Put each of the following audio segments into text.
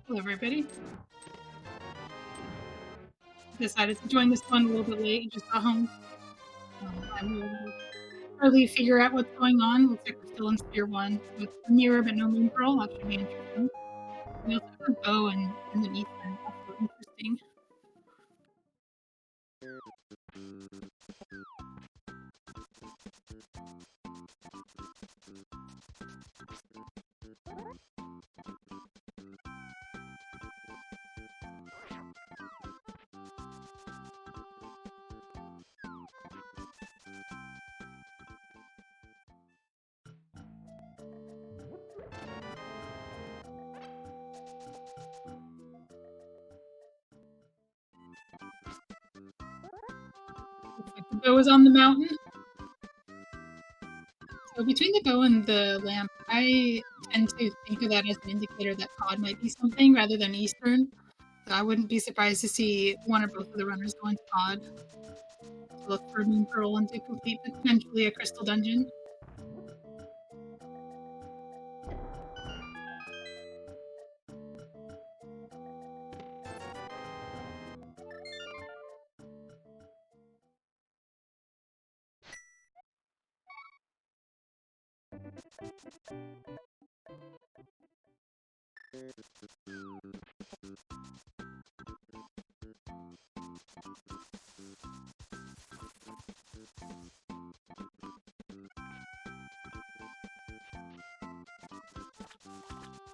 Hello, everybody. Decided to join this one a little bit late. Just got home. I will early figure out what's going on. Looks like we're still in Sphere 1 with a mirror but no moon pearl. That should be interesting. We also have a bow and the Eastern. Also interesting. Looks like the bow is on the mountain. So between the bow and the lamp, I tend to think of that as an indicator that Pod might be something rather than Eastern. So I wouldn't be surprised to see one or both of the runners go into pod to look for a moon pearl and to complete potentially a crystal dungeon.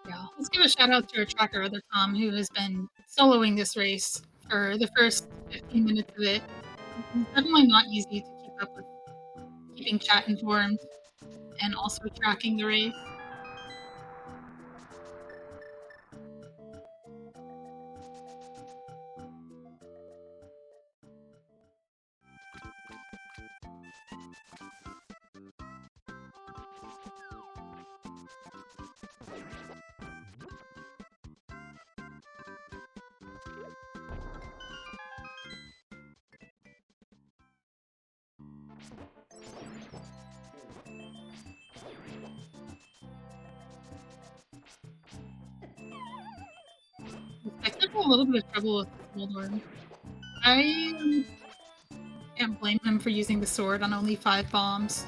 Yeah, let's give a shout out to our tracker, Other Tom, who has been soloing this race for the first 15 minutes of it. It's definitely not easy to keep up with keeping chat informed and also tracking the race. I took a little bit of trouble with the Moldorm. I can't blame him for using the sword on only 5 bombs,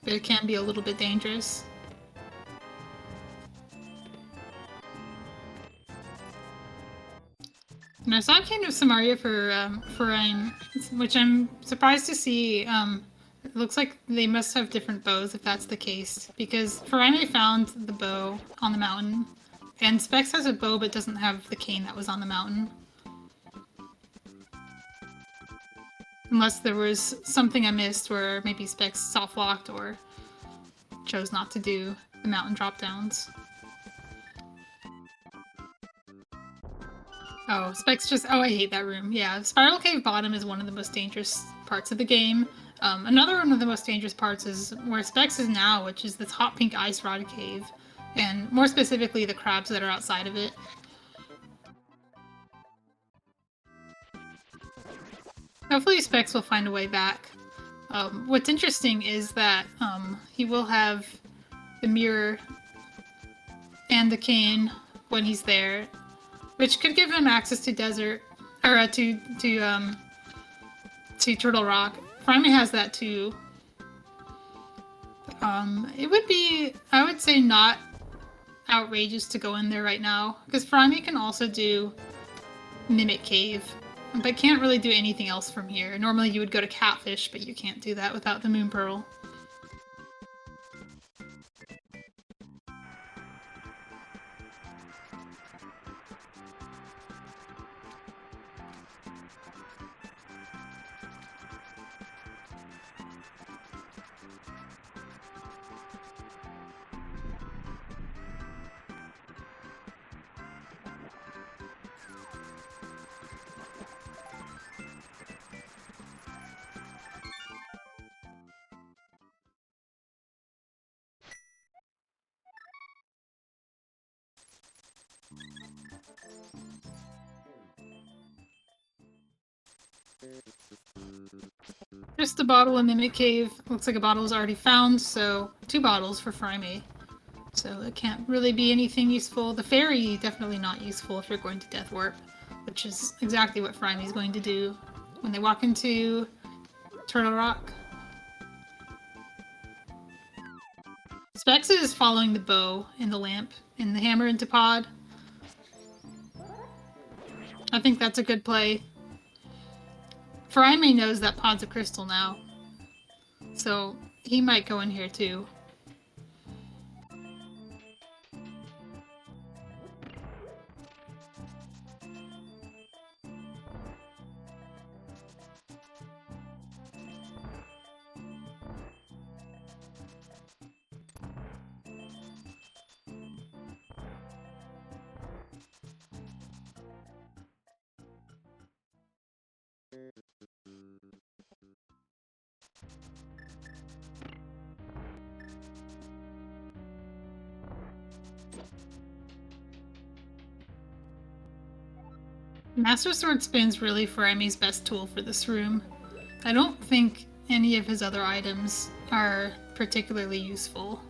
but it can be a little bit dangerous. And I saw Kingdom of Samaria for Furaime, which I'm surprised to see. It looks like they must have different bows if that's the case, because Furaime found the bow on the mountain, and Specks has a bow but doesn't have the cane that was on the mountain. Unless there was something I missed where maybe Specks soft-locked or chose not to do the mountain drop-downs. Oh, Specks just... Oh, I hate that room. Yeah, Spiral Cave Bottom is one of the most dangerous parts of the game. Another one of the most dangerous parts is where Specks is now, which is this hot pink ice rod cave. And more specifically, the crabs that are outside of it. Hopefully Specks will find a way back. What's interesting is that he will have the mirror and the cane when he's there, which could give him access to desert, or to Turtle Rock. Furaime has that too. It would be, I would say, not outrageous to go in there right now, because Furaime can also do Mimic Cave, but can't really do anything else from here. Normally you would go to Catfish, but you can't do that without the Moon Pearl. Just a bottle of Mimic Cave. Looks like a bottle is already found, so 2 bottles for Furaime. So it can't really be anything useful. The fairy, definitely not useful if you're going to Death Warp, which is exactly what Furaime is going to do when they walk into Turtle Rock. Specks is following the bow and the lamp and the hammer into pod. I think that's a good play. Furaime knows that pod's a crystal now, so he might go in here too. Master Sword Spin's really Furaime's best tool for this room. I don't think any of his other items are particularly useful.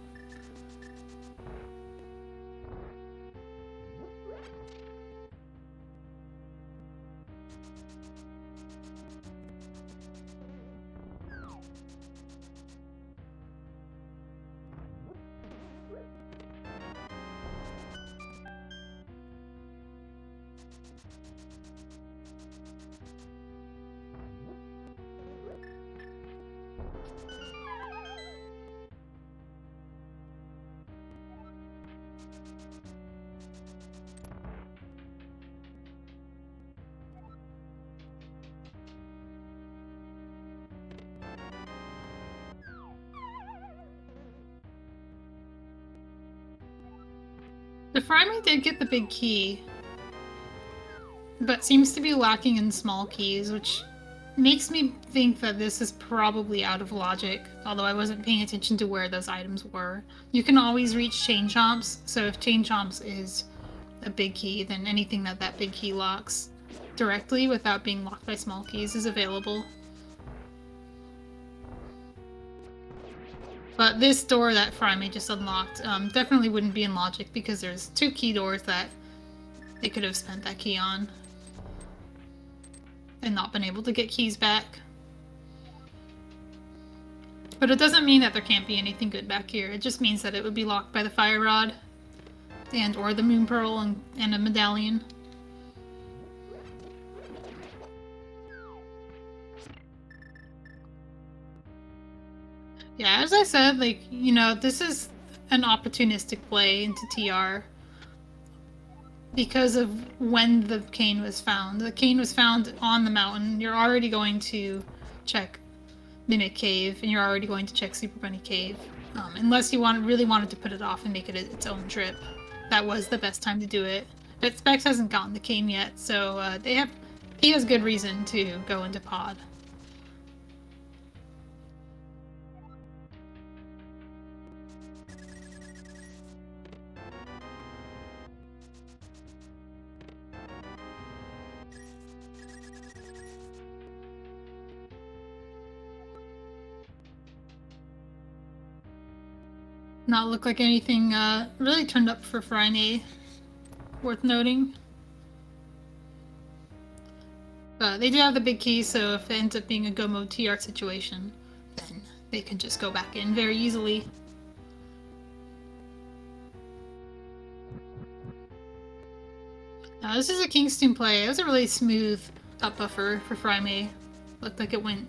The Furaime did get the big key, but seems to be lacking in small keys, which makes me think that this is probably out of logic, although I wasn't paying attention to where those items were. You can always reach Chain Chomps, so if Chain Chomps is a big key, then anything that big key locks directly without being locked by small keys is available. But this door that Furaime just unlocked definitely wouldn't be in logic because there's 2 key doors that they could have spent that key on and not been able to get keys back. But it doesn't mean that there can't be anything good back here. It just means that it would be locked by the Fire Rod and or the Moon Pearl and a medallion. Yeah, as I said, like, you know, this is an opportunistic play into TR because of when the cane was found. The cane was found on the mountain. You're already going to check Mimic Cave, and you're already going to check Super Bunny Cave. Unless you really wanted to put it off and make it its own trip. That was the best time to do it. But Specks hasn't gotten the cane yet, so he has good reason to go into pod. Not look like anything really turned up for Furaime worth noting. But they do have the big key, so if it ends up being a go mode TR situation, then they can just go back in very easily. Now, this is a Kingston play. It was a really smooth up buffer for Furaime. Looked like it went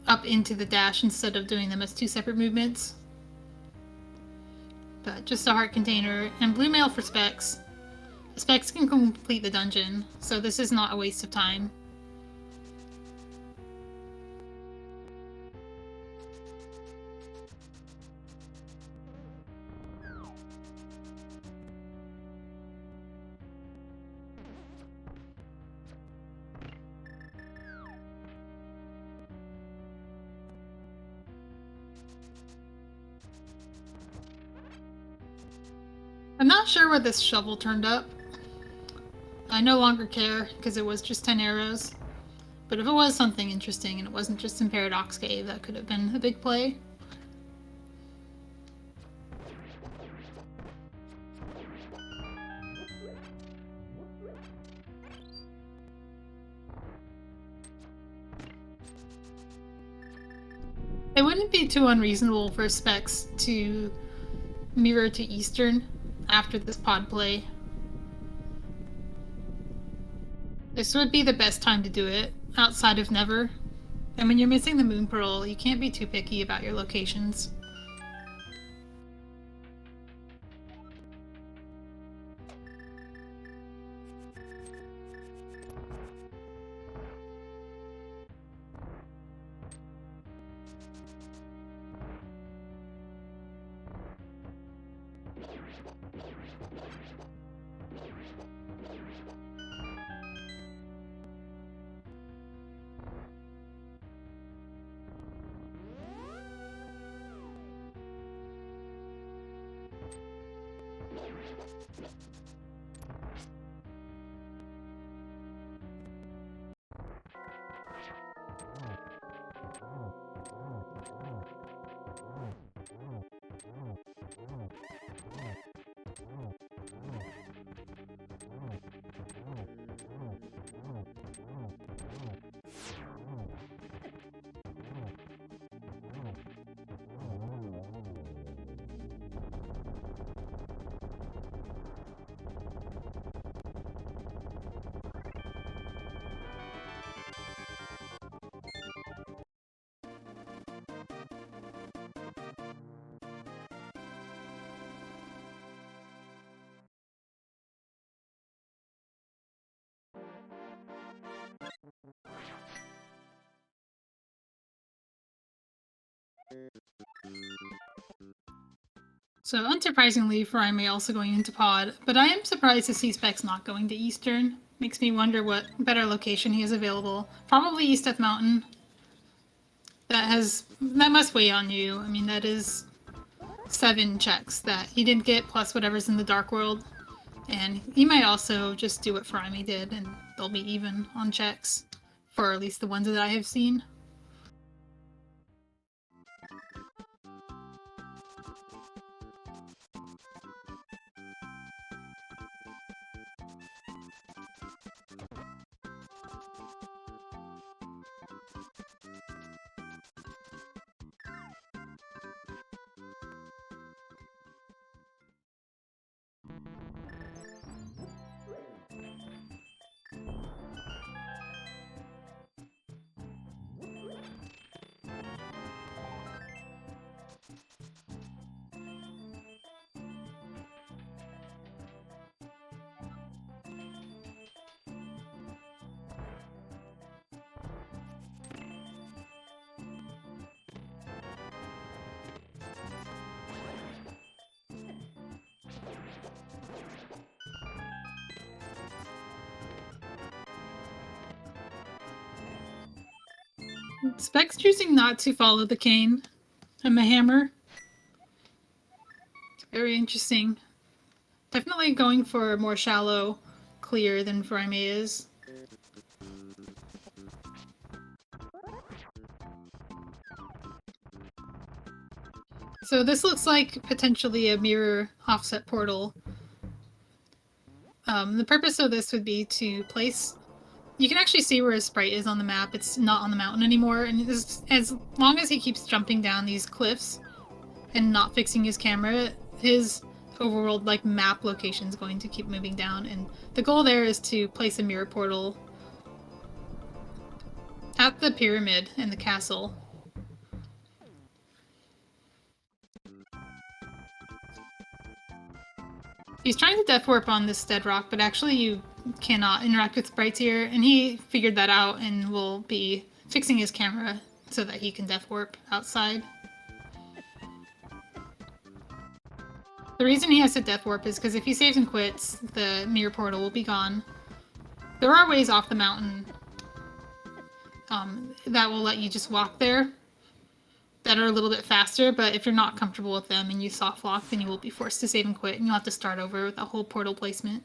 up into the dash instead of doing them as 2 separate movements. But just a heart container and blue mail for Specks. Specks can complete the dungeon, so this is not a waste of time. I'm not sure where this shovel turned up. I no longer care, because it was just 10 arrows. But if it was something interesting and it wasn't just in Paradox Cave, that could have been a big play. It wouldn't be too unreasonable for Specks to mirror to Eastern after this pod play. This would be the best time to do it, outside of never. And when you're missing the Moon Pearl, you can't be too picky about your locations. So unsurprisingly, Furaime also going into pod, but I am surprised to see Specks not going to Eastern. Makes me wonder what better location he has available. Probably East Death Mountain. That must weigh on you. I mean, that is 7 checks that he didn't get, plus whatever's in the Dark World. And he might also just do what Furaime did, and they'll be even on checks. For at least the ones that I have seen. Specks choosing not to follow the cane and the hammer. Very interesting. Definitely going for a more shallow clear than Furaime is. So this looks like potentially a mirror offset portal. The purpose of this would be to place... You can actually see where his sprite is on the map. It's not on the mountain anymore, and as long as he keeps jumping down these cliffs and not fixing his camera, his overworld like map location is going to keep moving down, and the goal there is to place a mirror portal at the pyramid in the castle. He's trying to death warp on this dead rock, but actually you cannot interact with sprites here, and he figured that out and will be fixing his camera so that he can death warp outside. The reason he has to death warp is because if he saves and quits, the mirror portal will be gone. There are ways off the mountain that will let you just walk there that are a little bit faster, but if you're not comfortable with them and you soft lock, then you will be forced to save and quit, and you'll have to start over with that whole portal placement.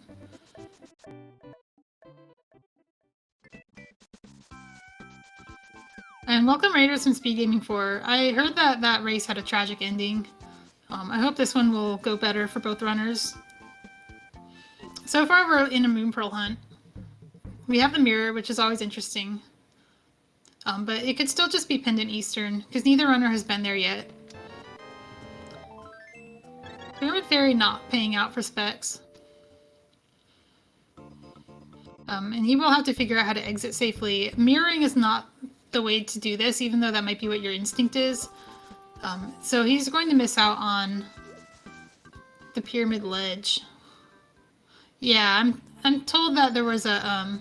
And welcome Raiders from SpeedGaming 4. I heard that that race had a tragic ending. I hope this one will go better for both runners. So far we're in a Moon Pearl hunt. We have the mirror, which is always interesting. But it could still just be Pendant Eastern, because neither runner has been there yet. Pyramid Fairy not paying out for Specks. And he will have to figure out how to exit safely. Mirroring is not the way to do this, even though that might be what your instinct is. So he's going to miss out on the pyramid ledge. Yeah, I'm told that there was a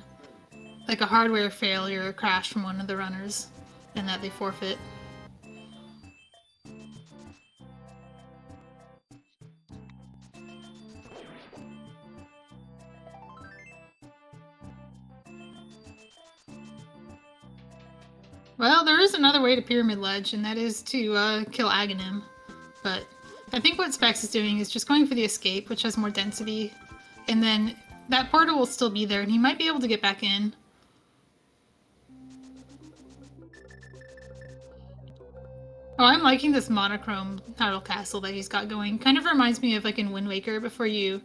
like a hardware failure or crash from one of the runners, and that they forfeit. Well, there is another way to Pyramid Ledge, and that is to kill Aghanim. But I think what Specks is doing is just going for the escape, which has more density, and then that portal will still be there, and he might be able to get back in. Oh, I'm liking this monochrome Hyrule Castle that he's got going. Kind of reminds me of like in Wind Waker before you...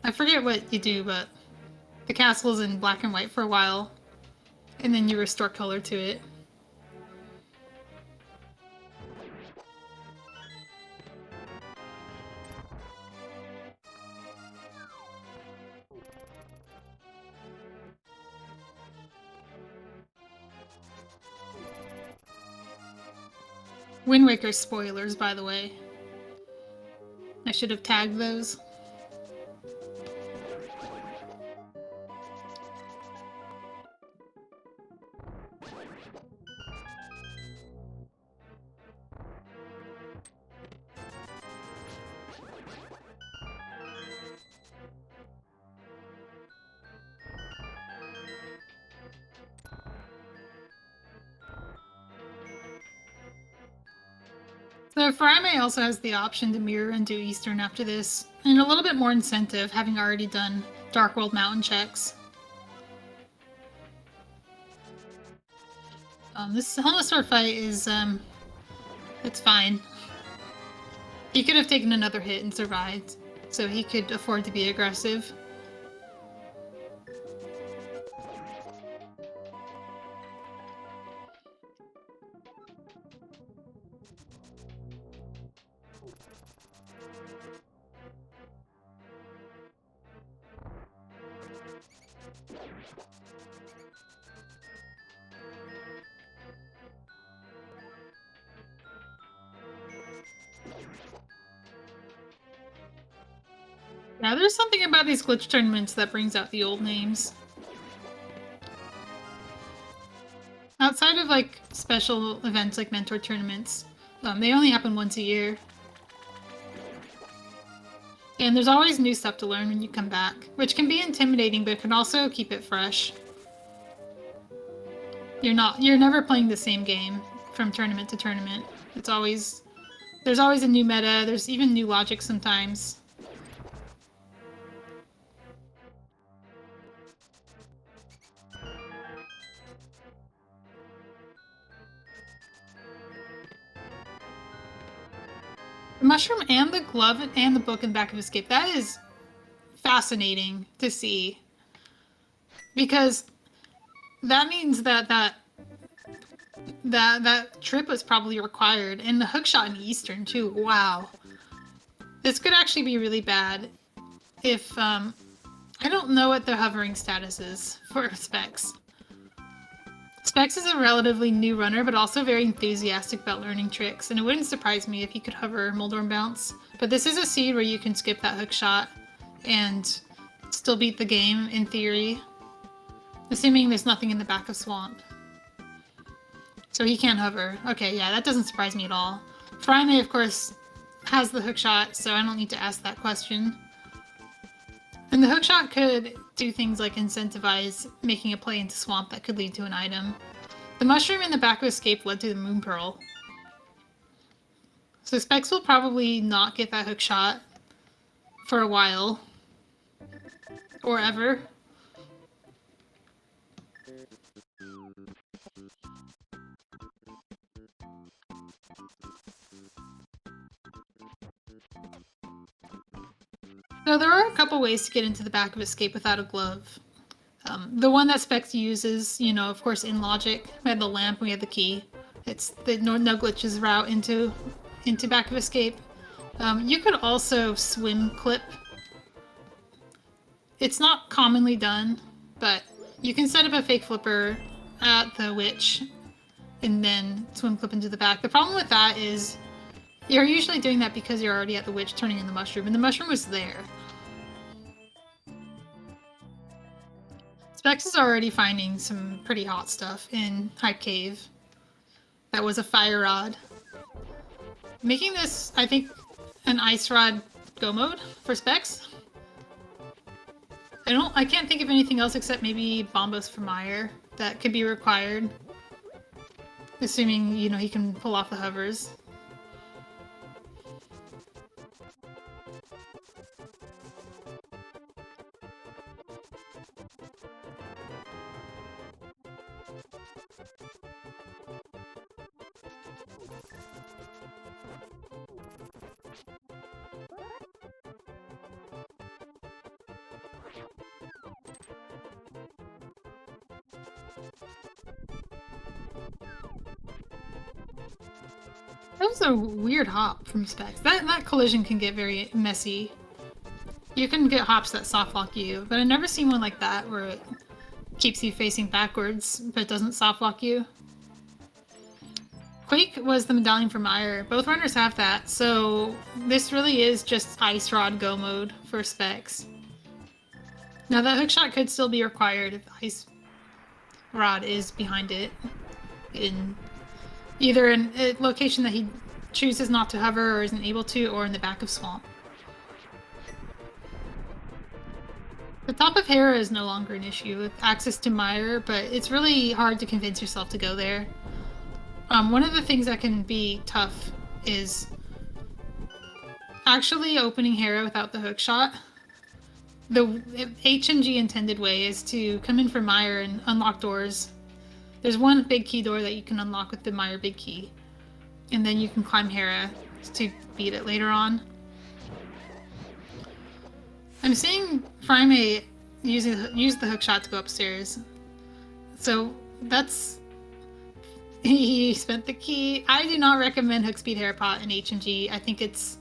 I forget what you do, but the castle's in black and white for a while, and then you restore color to it. Wind Waker spoilers, by the way. I should have tagged those. So Furaime also has the option to mirror and do Eastern after this, and a little bit more incentive having already done Dark World Mountain checks. This Helmet Sword fight is, it's fine. He could have taken another hit and survived, so he could afford to be aggressive. Yeah, there's something about these glitch tournaments that brings out the old names. Outside of like special events like mentor tournaments, they only happen once a year. And there's always new stuff to learn when you come back, which can be intimidating, but it can also keep it fresh. You're never playing the same game from tournament to tournament. There's always a new meta, there's even new logic sometimes. The mushroom and the glove and the book in back of Escape, that is fascinating to see. Because that means that trip was probably required. And the hookshot in Eastern too, wow. This could actually be really bad if, I don't know what the hovering status is for Specks. Specks is a relatively new runner, but also very enthusiastic about learning tricks, and it wouldn't surprise me if he could hover Moldorm Bounce. But this is a seed where you can skip that hook shot and still beat the game, in theory. Assuming there's nothing in the back of Swamp. So he can't hover. Okay, yeah, that doesn't surprise me at all. Furaime, of course, has the hook shot, so I don't need to ask that question. And the hookshot could do things like incentivize making a play into Swamp that could lead to an item. The mushroom in the back of Escape led to the Moon Pearl. So Specks will probably not get that hookshot for a while. Or ever. So there are a couple ways to get into the back of Escape without a glove. The one that Specks uses, you know, of course in Logic, we had the lamp, we had the key. It's the no glitches route into back of Escape. You could also swim clip. It's not commonly done, but you can set up a fake flipper at the witch and then swim clip into the back. The problem with that is you're usually doing that because you're already at the witch turning in the mushroom, and the mushroom was there. Specks is already finding some pretty hot stuff in Hype Cave. That was a fire rod. Making this, I think, an ice rod go mode for Specks. I can't think of anything else except maybe Bombos for Meyer that could be required. Assuming, you know, he can pull off the hovers. That was a weird hop from Specks. That collision can get very messy. You can get hops that soft lock you, but I've never seen one like that where it keeps you facing backwards, but doesn't soft lock you. Quake was the medallion for Meyer. Both runners have that, so this really is just ice rod go mode for Specks. Now that hookshot could still be required if the ice rod is behind it in either in a location that he chooses not to hover or isn't able to, or in the back of Swamp. The top of Hera is no longer an issue with access to Meyer, but it's really hard to convince yourself to go there. One of the things that can be tough is actually opening Hera without the hook shot. The HMG intended way is to come in for Meyer and unlock doors. There's one big key door that you can unlock with the Meyer big key, and then you can climb Hera to beat it later on. I'm seeing Furaime use the hook shot to go upstairs. So that's... he spent the key. I do not recommend hook speed Hera pot in HMG. I think it's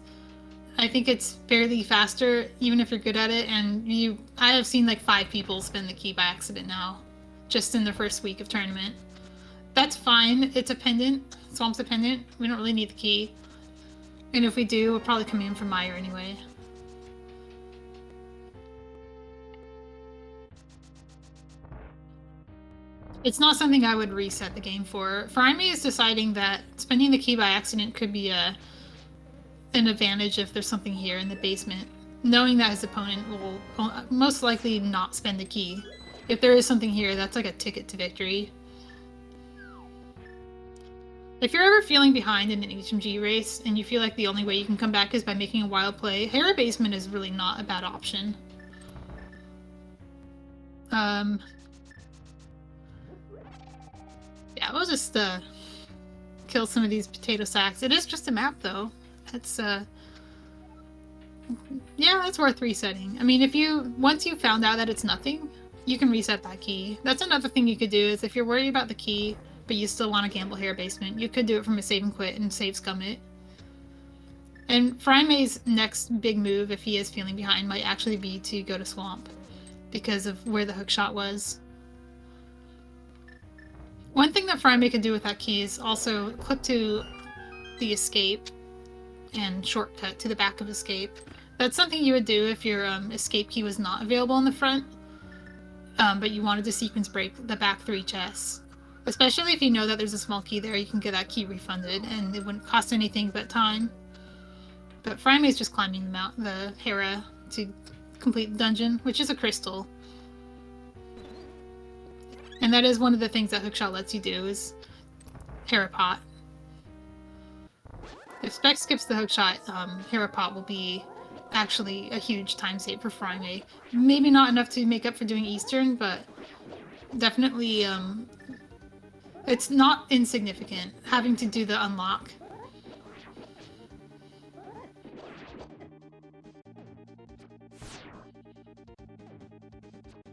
fairly faster, even if you're good at it, and I have seen like 5 people spend the key by accident now, just in the first week of tournament. That's fine. It's a pendant. Swamp's a pendant. We don't really need the key. And if we do, we'll probably come in from Meyer anyway. It's not something I would reset the game for. Furaime is deciding that spending the key by accident could be an advantage if there's something here in the basement, knowing that his opponent will most likely not spend the key. If there is something here, that's like a ticket to victory. If you're ever feeling behind in an HMG race and you feel like the only way you can come back is by making a wild play, Hera basement is really not a bad option. Yeah, we'll just kill some of these potato sacks. It is just a map, though. It's yeah, that's worth resetting. I mean, once you found out that it's nothing, you can reset that key. That's another thing you could do, is if you're worried about the key, but you still want to gamble Hera basement, you could do it from a save and quit and save scum it. And Furaime's next big move, if he is feeling behind, might actually be to go to Swamp, because of where the hookshot was. One thing that Furaime could do with that key is also click to the escape and shortcut to the back of escape. That's something you would do if your escape key was not available in the front, but you wanted to sequence break the back 3 chests. Especially if you know that there's a small key there, you can get that key refunded, and it wouldn't cost anything but time. But Furaime is just climbing the Hera to complete the dungeon, which is a crystal. And that is one of the things that hookshot lets you do, is Hera pot. If Specks skips the hookshot, Hera pot will be actually a huge time save for Furaime. Maybe not enough to make up for doing Eastern, but definitely it's not insignificant having to do the unlock.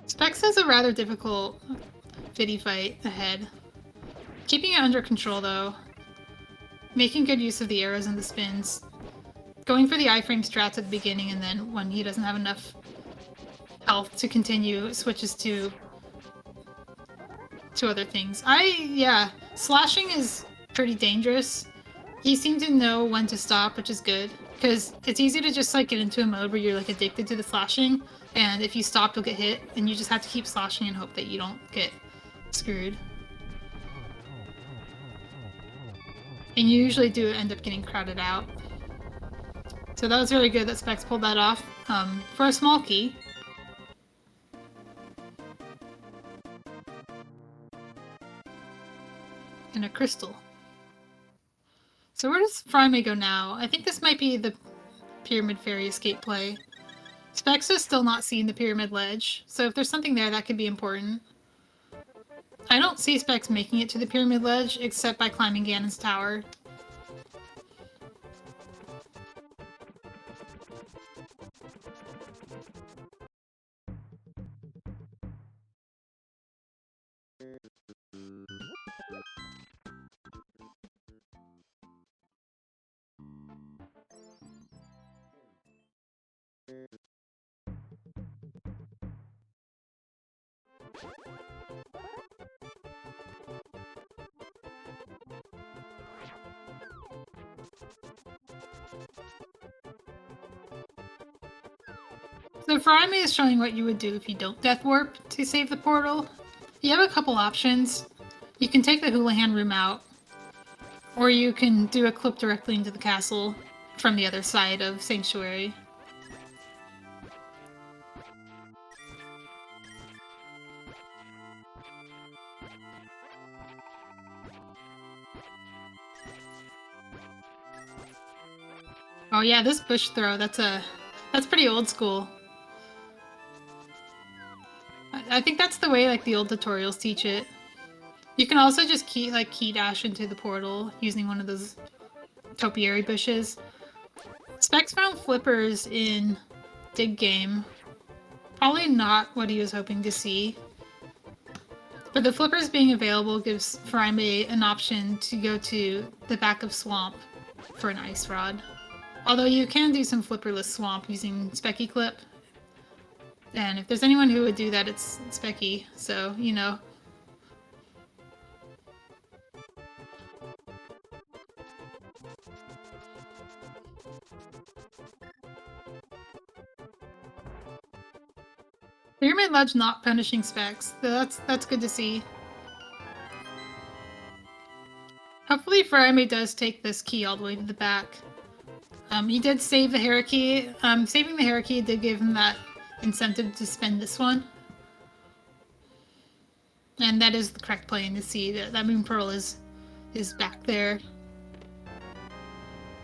Specks has a rather difficult Fiddy fight ahead. Keeping it under control, though. Making good use of the arrows and the spins. Going for the iframe strats at the beginning, and then when he doesn't have enough health to continue, switches to other things. Yeah, slashing is pretty dangerous. He seemed to know when to stop, which is good, because it's easy to just like get into a mode where you're like addicted to the slashing, and if you stop, you'll get hit, and you just have to keep slashing and hope that you don't get screwed. And you usually do end up getting crowded out. So that was really good that Specks pulled that off for a small key. And a crystal. So where does Furaime go now? I think this might be the Pyramid Fairy escape play. Specks is still not seeing the Pyramid Ledge, so if there's something there, that could be important. I don't see Specks making it to the Pyramid Ledge, except by climbing Ganon's tower. So Furaime is showing what you would do if you don't Death Warp to save the portal. You have a couple options. You can take the Houlihan room out, or you can do a clip directly into the castle from the other side of Sanctuary. Oh yeah, this bush throw, that's pretty old school. I think that's the way like the old tutorials teach it. You can also just key dash into the portal using one of those topiary bushes. Specks found flippers in Dig Game. Probably not what he was hoping to see. But the flippers being available gives Furaime an option to go to the back of Swamp for an ice rod. Although you can do some flipperless Swamp using Specky Clip. And if there's anyone who would do that, it's Specky, so, you know. Pyramid Ledge not punishing Specks. That's good to see. Hopefully Furaime does take this key all the way to the back. He did save the Hera key. Saving the Hera key did give him that incentive to spend this one. And that is the correct plane to see that Moon Pearl is back there.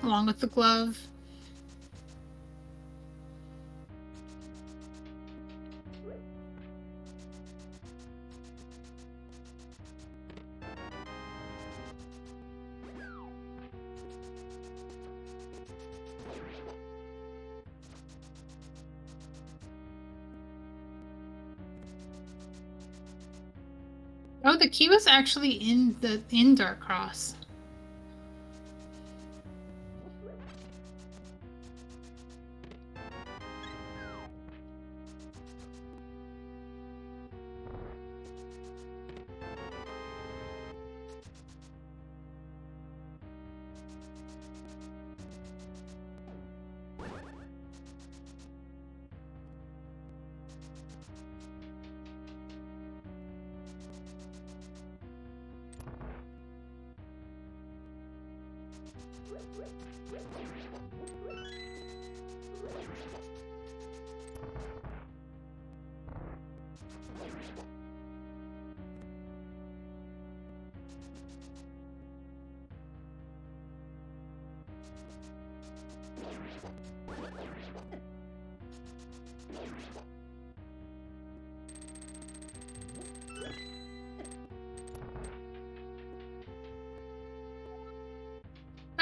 Along with the glove. Oh, the key was actually in Dark Cross.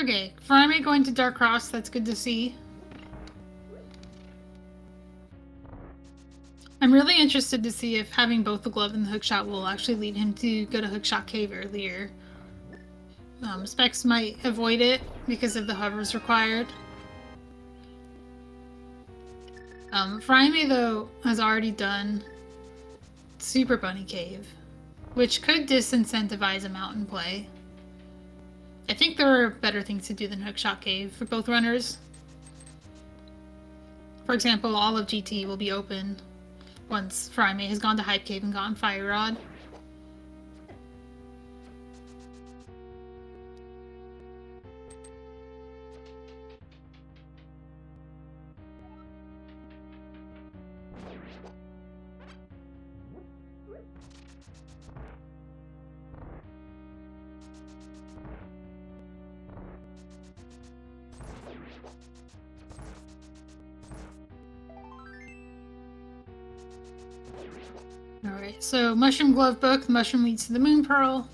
Okay, Furaime going to Dark Cross, that's good to see. I'm really interested to see if having both the glove and the hookshot will actually lead him to go to Hookshot Cave earlier. Specks might avoid it because of the hovers required. Furaime, though, has already done Super Bunny Cave, which could disincentivize a mountain play. I think there are better things to do than Hookshot Cave for both runners. For example, all of GT will be open once Furaime has gone to Hype Cave and gotten Fire Rod. Alright, so Mushroom Glove Book, Mushroom leads to the Moon Pearl.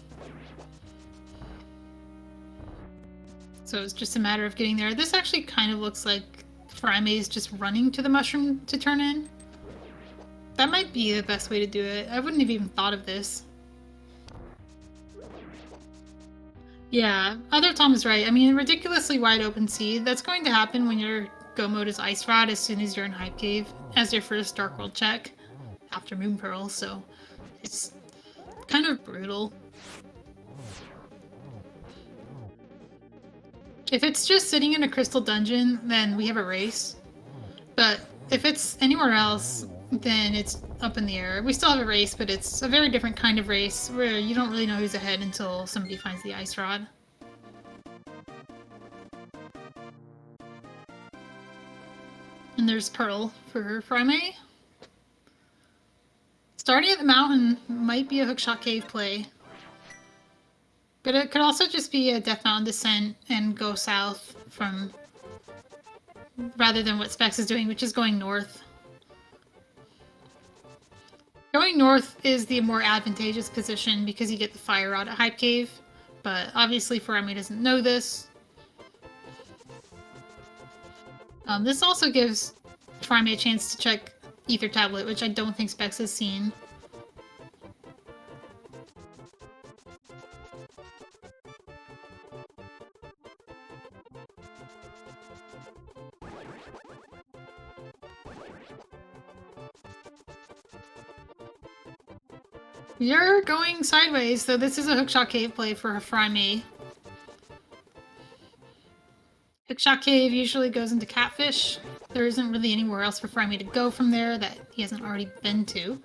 So it's just a matter of getting there. This actually kind of looks like Furaime is just running to the mushroom to turn in. That might be the best way to do it. I wouldn't have even thought of this. Yeah, Other Tom is right. I mean, ridiculously wide open seed. That's going to happen when your go mode is Ice Rod as soon as you're in Hype Cave as your first Dark World check after Moon Pearl, so it's kind of brutal. If it's just sitting in a crystal dungeon, then we have a race. But if it's anywhere else, then it's up in the air. We still have a race, but it's a very different kind of race where you don't really know who's ahead until somebody finds the Ice Rod. And there's Pearl for Furaime. Starting at the mountain might be a Hookshot Cave play. But it could also just be a Death Mountain descent and go south from rather than what Specks is doing, which is going north. Going north is the more advantageous position because you get the fire rod at Hype Cave, but obviously Furaime doesn't know this. This also gives Furaime a chance to check Ether Tablet, which I don't think Specks has seen. You're going sideways, so this is a hookshot cave play for Furaime. Hookshot cave usually goes into Catfish. There isn't really anywhere else for Furaime to go from there that he hasn't already been to.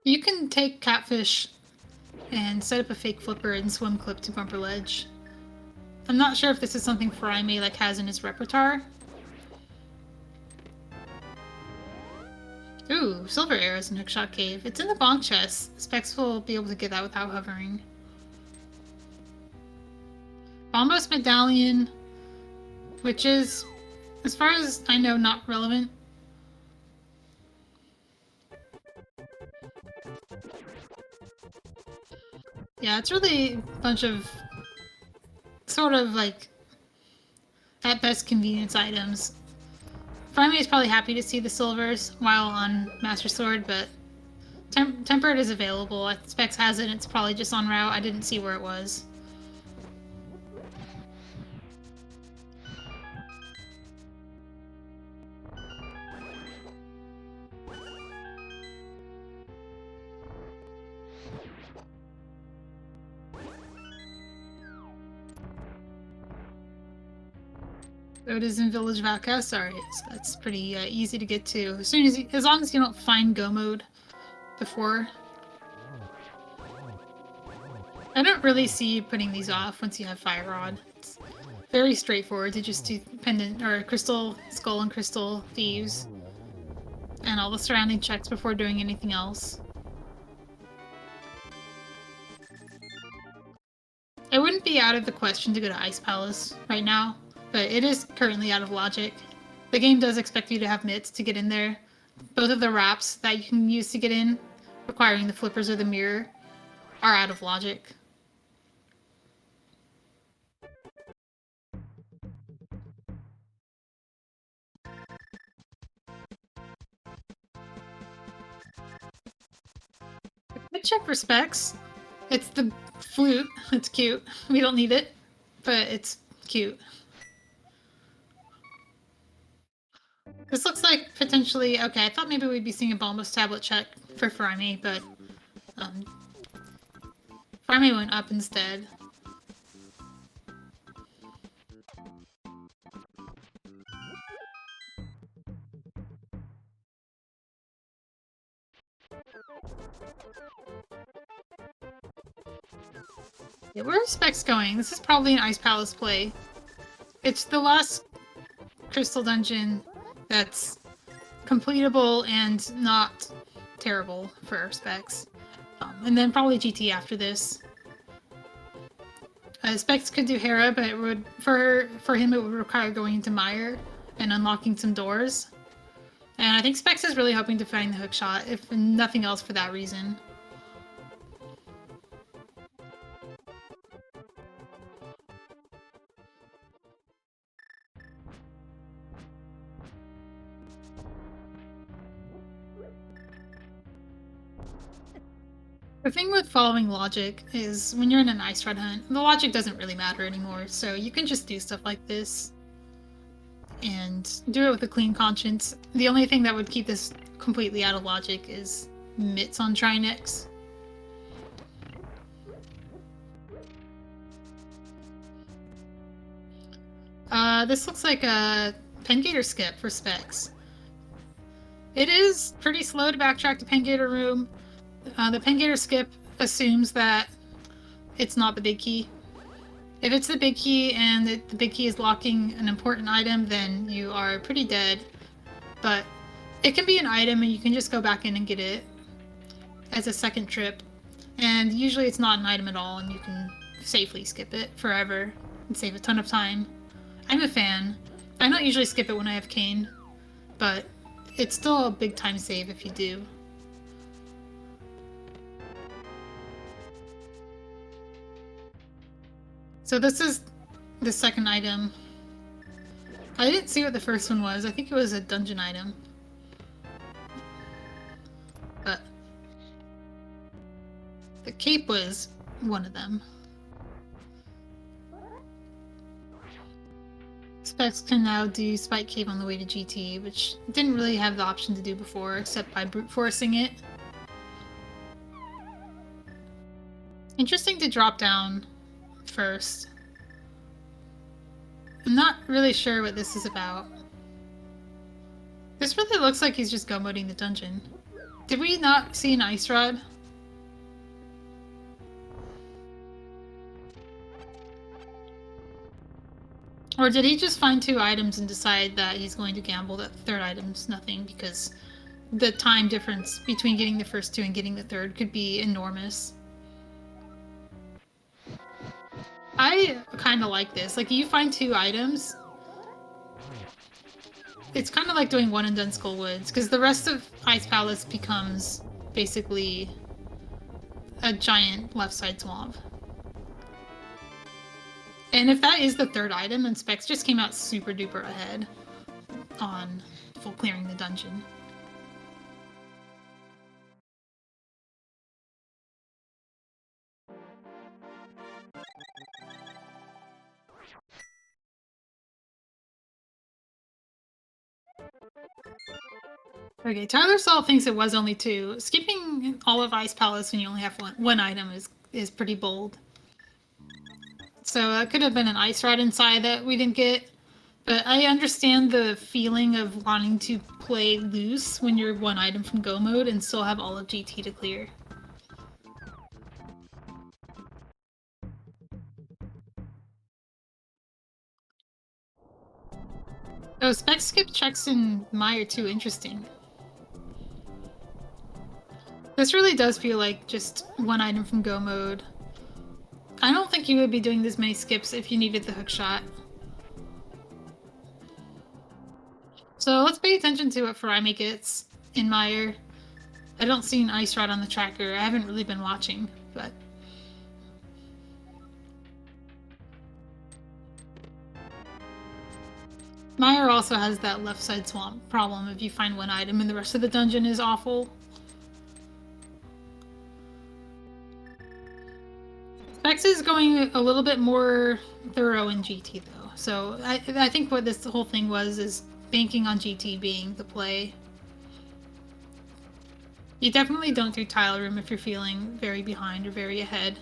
You can take Catfish and set up a fake flipper and swim clip to Bumper Ledge. I'm not sure if this is something Furaime has in his repertoire. Ooh, silver arrows in Hookshot Cave. It's in the bonk chest. Specks will be able to get that without hovering. Bombos Medallion, which is, as far as I know, not relevant. Yeah, it's really a bunch of sort of like, at best, convenience items. Furaime is probably happy to see the silvers while on Master Sword, but Tempered is available. Specks has it, it's probably just en route. I didn't see where it was. So it is in Village of Outcasts. Sorry, that's pretty easy to get to. As long as you don't find Go mode before. I don't really see you putting these off once you have Fire Rod. It's very straightforward to just do Pendant or Crystal Skull and Crystal Thieves, and all the surrounding checks before doing anything else. It wouldn't be out of the question to go to Ice Palace right now, but it is currently out of logic. The game does expect you to have mitts to get in there. Both of the wraps that you can use to get in, requiring the flippers or the mirror, are out of logic. Good check for Specks. It's the flute. It's cute. We don't need it, but it's cute. This looks like potentially... Okay, I thought maybe we'd be seeing a Bombos Tablet check for Furaime, but Furaime went up instead. Yeah, where's Specks going? This is probably an Ice Palace play. It's the last crystal dungeon that's completable and not terrible for Specks. And then probably GT after this. Specks could do Hera, but it would for him it would require going into Mire and unlocking some doors. And I think Specks is really hoping to find the hookshot, if nothing else for that reason. The thing with following logic is when you're in an Ice Rod hunt, the logic doesn't really matter anymore, so you can just do stuff like this and do it with a clean conscience. The only thing that would keep this completely out of logic is mitts on Trinex. This looks like a Pengator skip for Specks. It is pretty slow to backtrack to Pengator Room. The Pengator skip assumes that it's not the big key. If it's the big key and the big key is locking an important item, then you are pretty dead. But it can be an item and you can just go back in and get it as a second trip. And usually it's not an item at all, and you can safely skip it forever and save a ton of time. I'm a fan. I don't usually skip it when I have Cane, but it's still a big time save if you do. So this is the second item. I didn't see what the first one was. I think it was a dungeon item. But the cape was one of them. Specks can now do Spike Cave on the way to GT, which didn't really have the option to do before, except by brute forcing it. Interesting to drop down first. I'm not really sure what this is about. This really looks like he's just go-moding the dungeon. Did we not see an ice rod? Or did he just find 2 items and decide that he's going to gamble that the third item's nothing because the time difference between getting the first 2 and getting the third could be enormous? I kind of like this. Like, you find 2 items, it's kind of like doing one and done Skullwoods, because the rest of Ice Palace becomes basically a giant left side swamp. And if that is the third item, then Specks just came out super duper ahead on full clearing the dungeon. Okay, Tyler Saul thinks it was only 2. Skipping all of Ice Palace when you only have one item is pretty bold. So it could have been an ice rod inside that we didn't get. But I understand the feeling of wanting to play loose when you're 1 item from go mode and still have all of GT to clear. Oh, Spec skip checks in Meyer too, interesting. This really does feel like just 1 item from go mode. I don't think you would be doing this many skips if you needed the hook shot. So let's pay attention to what Furaime gets in Meyer. I don't see an ice rod on the tracker. I haven't really been watching, but... Meyer also has that left side swamp problem if you find 1 item and the rest of the dungeon is awful. Specks is going a little bit more thorough in GT though, so I think what this whole thing was is banking on GT being the play. You definitely don't do tile room if you're feeling very behind or very ahead.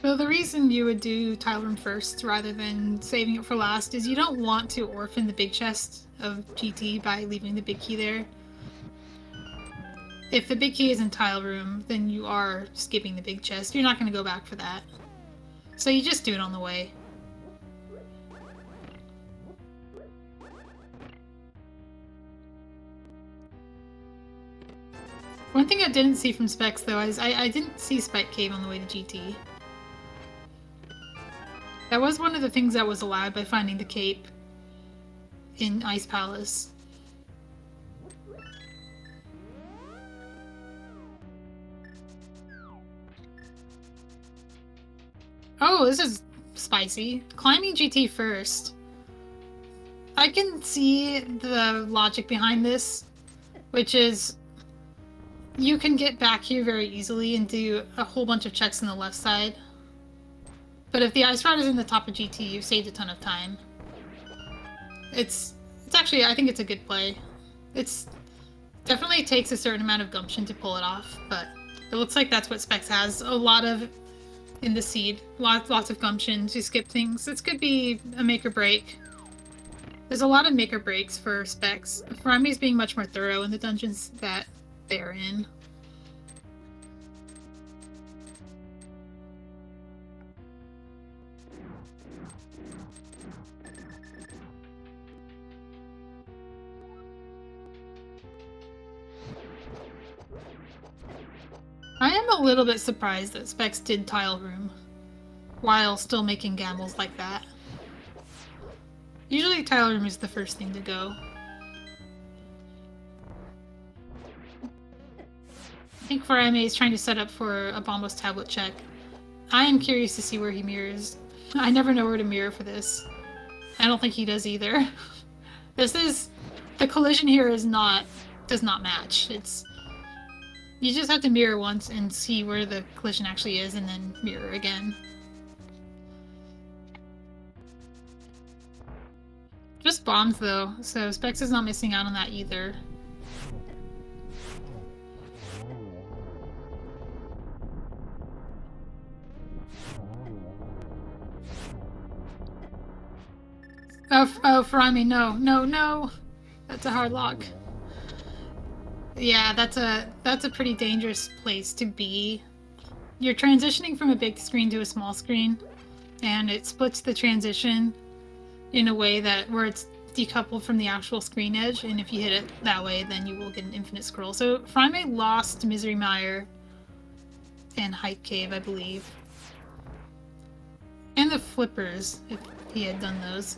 So the reason you would do tile room first rather than saving it for last is you don't want to orphan the big chest of GT by leaving the big key there. If the big key is in tile room, then you are skipping the big chest. You're not going to go back for that. So you just do it on the way. One thing I didn't see from Specks though is I didn't see Spike Cave on the way to GT. That was one of the things that was allowed by finding the cape in Ice Palace. Oh, this is spicy. Climbing GT first. I can see the logic behind this, which is you can get back here very easily and do a whole bunch of checks on the left side. But if the ice rod is in the top of GT, you've saved a ton of time. It's actually, I think it's a good play. It's definitely takes a certain amount of gumption to pull it off, but it looks like that's what Specks has. A lot of in the seed. Lots of gumption to skip things. This could be a make or break. There's a lot of make or breaks for Specks. Furaime's being much more thorough in the dungeons that they're in. I am a little bit surprised that Specks did Tile Room while still making gambles like that. Usually Tile Room is the first thing to go. I think Furaime is trying to set up for a Bombos tablet check. I am curious to see where he mirrors. I never know where to mirror for this. I don't think he does either. The collision here does not match. You just have to mirror once and see where the collision actually is and then mirror again. Just bombs though, so Specks is not missing out on that either. Oh, Furaime, no. That's a hard lock. Yeah, that's a pretty dangerous place to be. You're transitioning from a big screen to a small screen, and it splits the transition in a way where it's decoupled from the actual screen edge, and if you hit it that way, then you will get an infinite scroll. So Furaime lost Misery Mire and Hype Cave, I believe. And the flippers, if he had done those.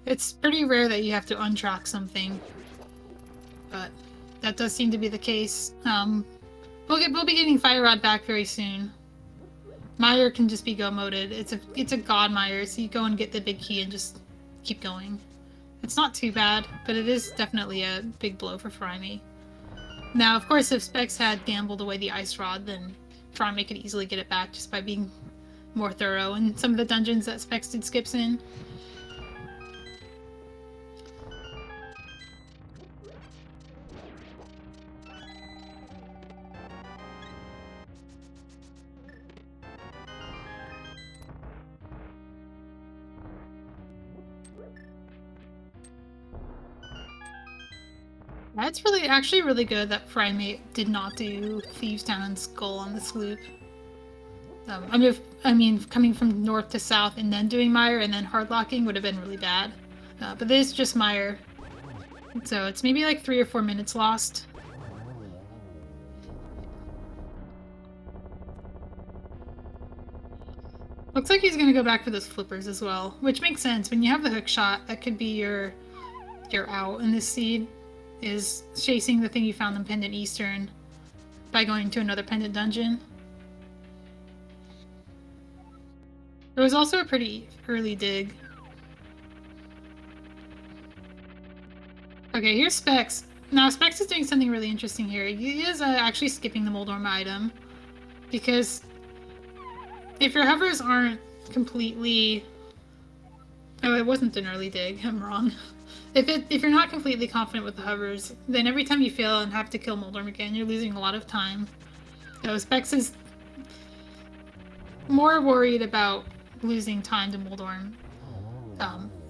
It's pretty rare that you have to untrack something, but that does seem to be the case. We'll be getting Fire Rod back very soon. Mire can just be go moded. It's a god Mire, so you go and get the big key and just keep going. It's not too bad, but it is definitely a big blow for Furaime. Now, of course, if Specks had gambled away the Ice Rod, then Furaime could easily get it back just by being more thorough in some of the dungeons that Specks did skips in. That's actually really good that Furaime did not do Thieves Town and Skull on this loop. I mean, coming from north to south and then doing Mire and then hardlocking would have been really bad. But this is just Mire. So it's maybe like 3 or 4 minutes lost. Looks like he's gonna go back for those flippers as well, which makes sense. When you have the hook shot, that could be your out in this seed, is chasing the thing you found in Pendant Eastern by going to another Pendant dungeon. There was also a pretty early dig. Okay, here's Specks. Now, Specks is doing something really interesting here. He is actually skipping the Moldorm item, because if your hovers aren't completely... Oh, it wasn't an early dig. I'm wrong. If you're not completely confident with the hovers, then every time you fail and have to kill Moldorm again, you're losing a lot of time. So Specks is more worried about losing time to Moldorm.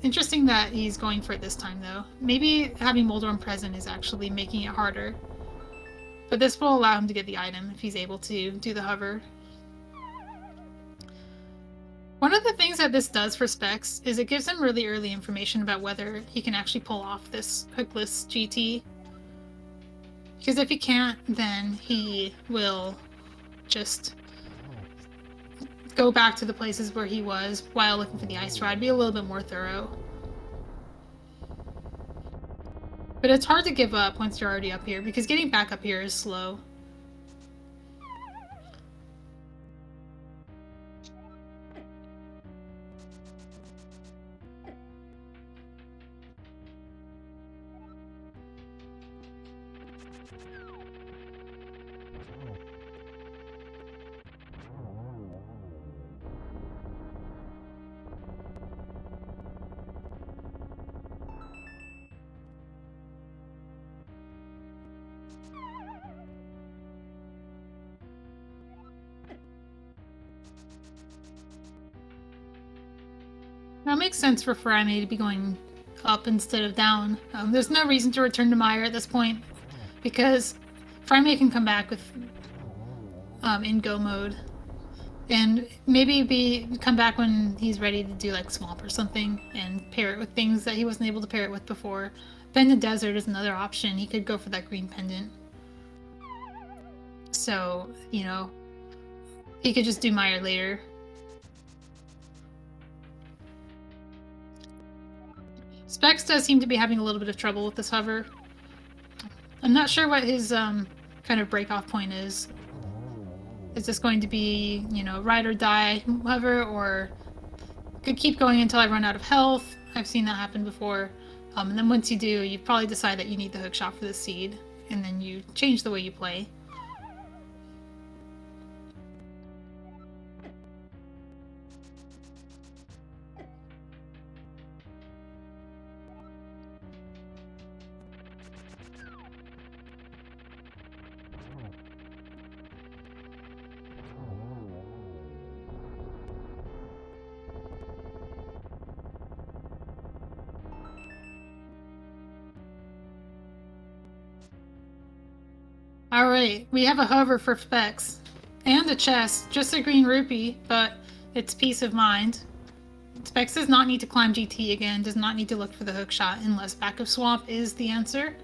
Interesting that he's going for it this time, though. Maybe having Moldorm present is actually making it harder. But this will allow him to get the item if he's able to do the hover. One of the things that this does for Specks is it gives him really early information about whether he can actually pull off this hookless GT. Because if he can't, then he will just go back to the places where he was while looking for the Ice Rod, be a little bit more thorough. But it's hard to give up once you're already up here, because getting back up here is slow. That makes sense for Furaime to be going up instead of down. There's no reason to return to Meyer at this point, because Furaime can come back with in go mode. And maybe come back when he's ready to do like Swamp or something and pair it with things that he wasn't able to pair it with before. Bend the Desert is another option. He could go for that green pendant. So, you know, he could just do Meyer later. Specks does seem to be having a little bit of trouble with this hover. I'm not sure what his kind of break-off point is. Is this going to be, you know, ride or die hover, or could keep going until I run out of health? I've seen that happen before. And then once you do, you probably decide that you need the hook shot for the seed, and then you change the way you play. Alright, we have a hover for Specks. And a chest, just a green rupee, but it's peace of mind. Specks does not need to climb GT again, does not need to look for the hook shot unless back of swamp is the answer.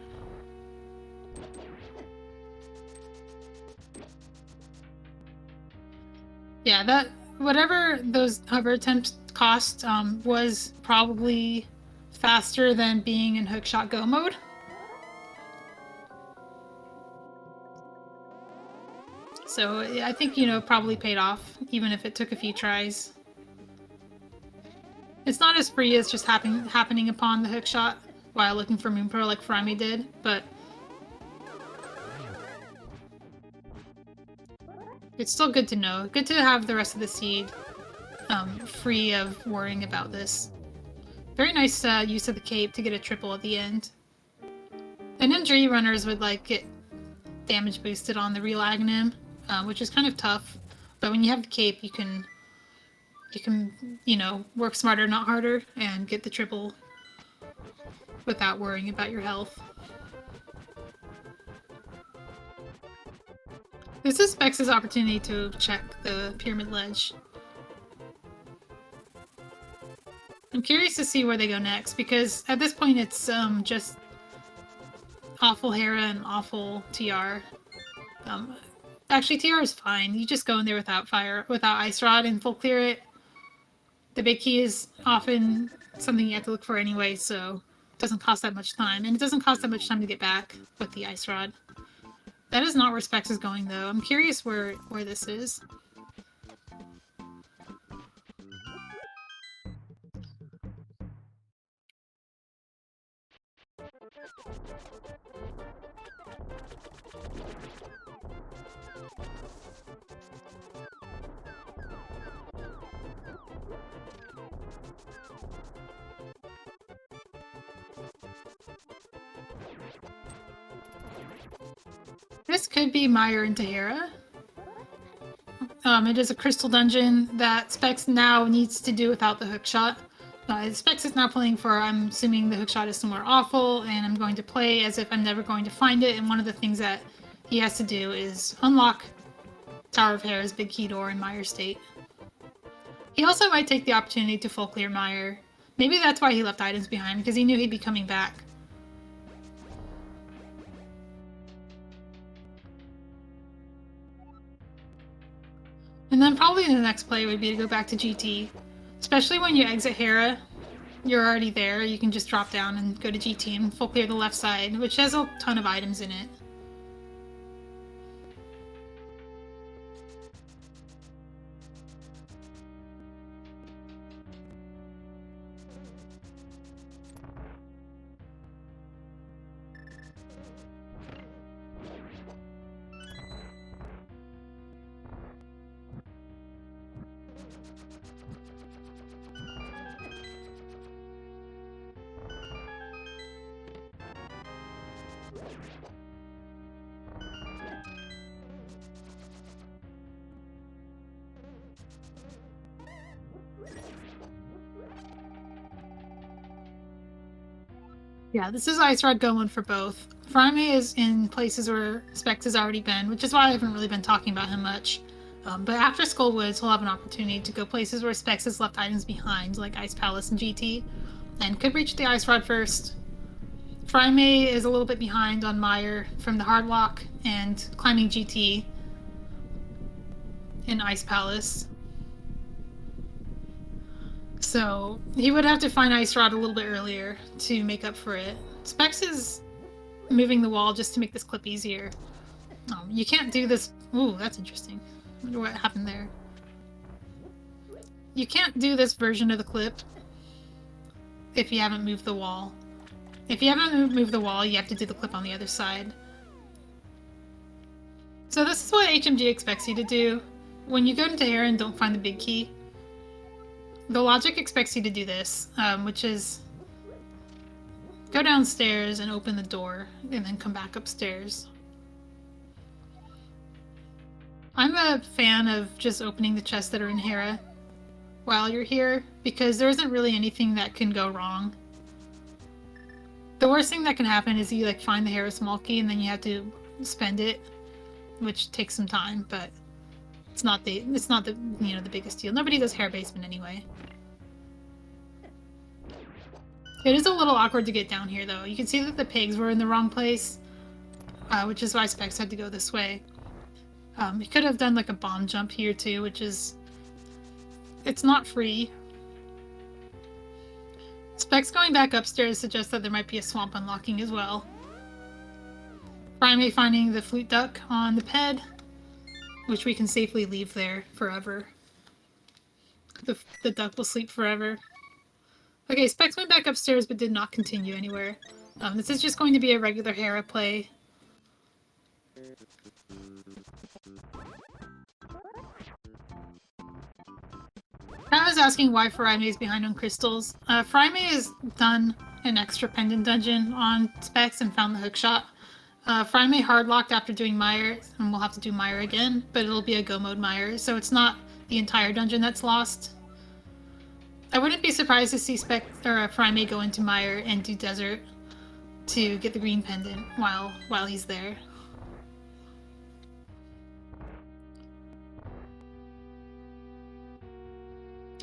Yeah, that whatever those hover attempts cost was probably faster than being in hookshot go mode. So I think, you know, probably paid off, even if it took a few tries. It's not as free as just happening upon the hookshot while looking for Moonpro like Furaime did, but it's still good to know. Good to have the rest of the seed free of worrying about this. Very nice use of the cape to get a triple at the end. And MG runners would like get damage boosted on the real Aghanim, which is kind of tough. But when you have the cape, you can, you know, work smarter, not harder, and get the triple without worrying about your health. This is Specks' opportunity to check the pyramid ledge. I'm curious to see where they go next, because at this point it's just awful Hera and awful TR. Actually, TR is fine. You just go in there without Ice Rod, and full clear it. The big key is often something you have to look for anyway, so it doesn't cost that much time. And it doesn't cost that much time to get back with the Ice Rod. That is not where Specks is going, though. I'm curious where this is. This could be Meyer into Hera. It is a crystal dungeon that Specks now needs to do without the hookshot. Specks is now playing for, I'm assuming the hookshot is somewhere awful, and I'm going to play as if I'm never going to find it, and one of the things that he has to do is unlock Tower of Hera's big key door in Meyer State. He also might take the opportunity to full clear Meyer. Maybe that's why he left items behind, because he knew he'd be coming back. And then probably the next play would be to go back to GT. Especially when you exit Hera, you're already there. You can just drop down and go to GT and full clear the left side, which has a ton of items in it. Yeah, this is Ice Rod going for both. Furaime is in places where Specks has already been, which is why I haven't really been talking about him much. But after Skullwoods, he'll have an opportunity to go places where Specks has left items behind, like Ice Palace and GT, and could reach the Ice Rod first. Furaime is a little bit behind on Mire from the Hardlock and climbing GT in Ice Palace. So he would have to find Ice Rod a little bit earlier to make up for it. Specks is moving the wall just to make this clip easier. You can't do this. Ooh, that's interesting. I wonder what happened there. You can't do this version of the clip if you haven't moved the wall. If you haven't moved the wall, you have to do the clip on the other side. So this is what HMG expects you to do. When you go into Hera and don't find the big key, the logic expects you to do this, which is go downstairs and open the door, and then come back upstairs. I'm a fan of just opening the chests that are in Hera while you're here, because there isn't really anything that can go wrong. The worst thing that can happen is you like find the Hera small key and then you have to spend it, which takes some time, but it's not the the biggest deal. Nobody does Hera basement anyway. It is a little awkward to get down here though. You can see that the pigs were in the wrong place, which is why Specks had to go this way. He could have done like a bomb jump here too, which is... it's not free. Specks going back upstairs suggests that there might be a swamp unlocking as well. Furaime finding the flute duck on the ped, which we can safely leave there forever. The duck will sleep forever. Okay, Specks went back upstairs but did not continue anywhere. This is just going to be a regular Hera play. I was asking why Furaime is behind on crystals. Furaime has done an extra pendant dungeon on Specks and found the hookshot. Furaime hardlocked after doing Mire, and we'll have to do Mire again, but it'll be a go mode Mire, so it's not the entire dungeon that's lost. I wouldn't be surprised to see Furaime go into Mire and do Desert to get the green pendant while he's there.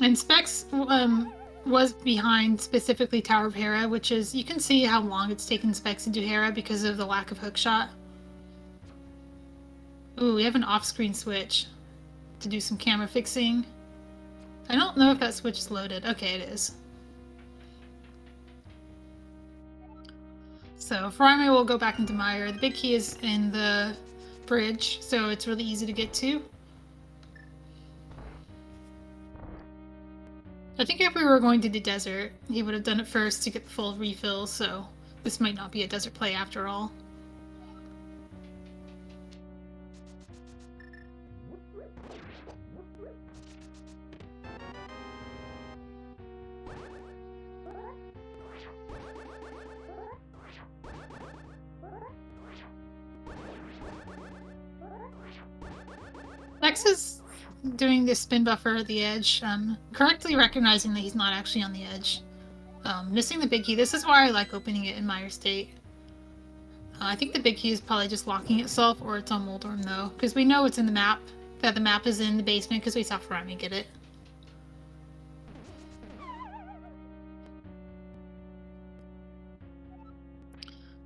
And Specks was behind specifically Tower of Hera, which is, you can see how long it's taken Specks to do Hera because of the lack of hookshot. Ooh, we have an off-screen switch to do some camera fixing. I don't know if that switch is loaded. Okay, it is. So Furaime will go back into Mire. The big key is in the bridge, so it's really easy to get to. I think if we were going to do Desert, he would have done it first to get the full refill, so this might not be a Desert play after all. Specks is doing this spin buffer at the edge, correctly recognizing that he's not actually on the edge. Missing the big key. This is why I like opening it in Mire State. I think the big key is probably just locking itself, or it's on Moldorm though, because we know it's in the map, that the map is in the basement because we saw Furaime get it.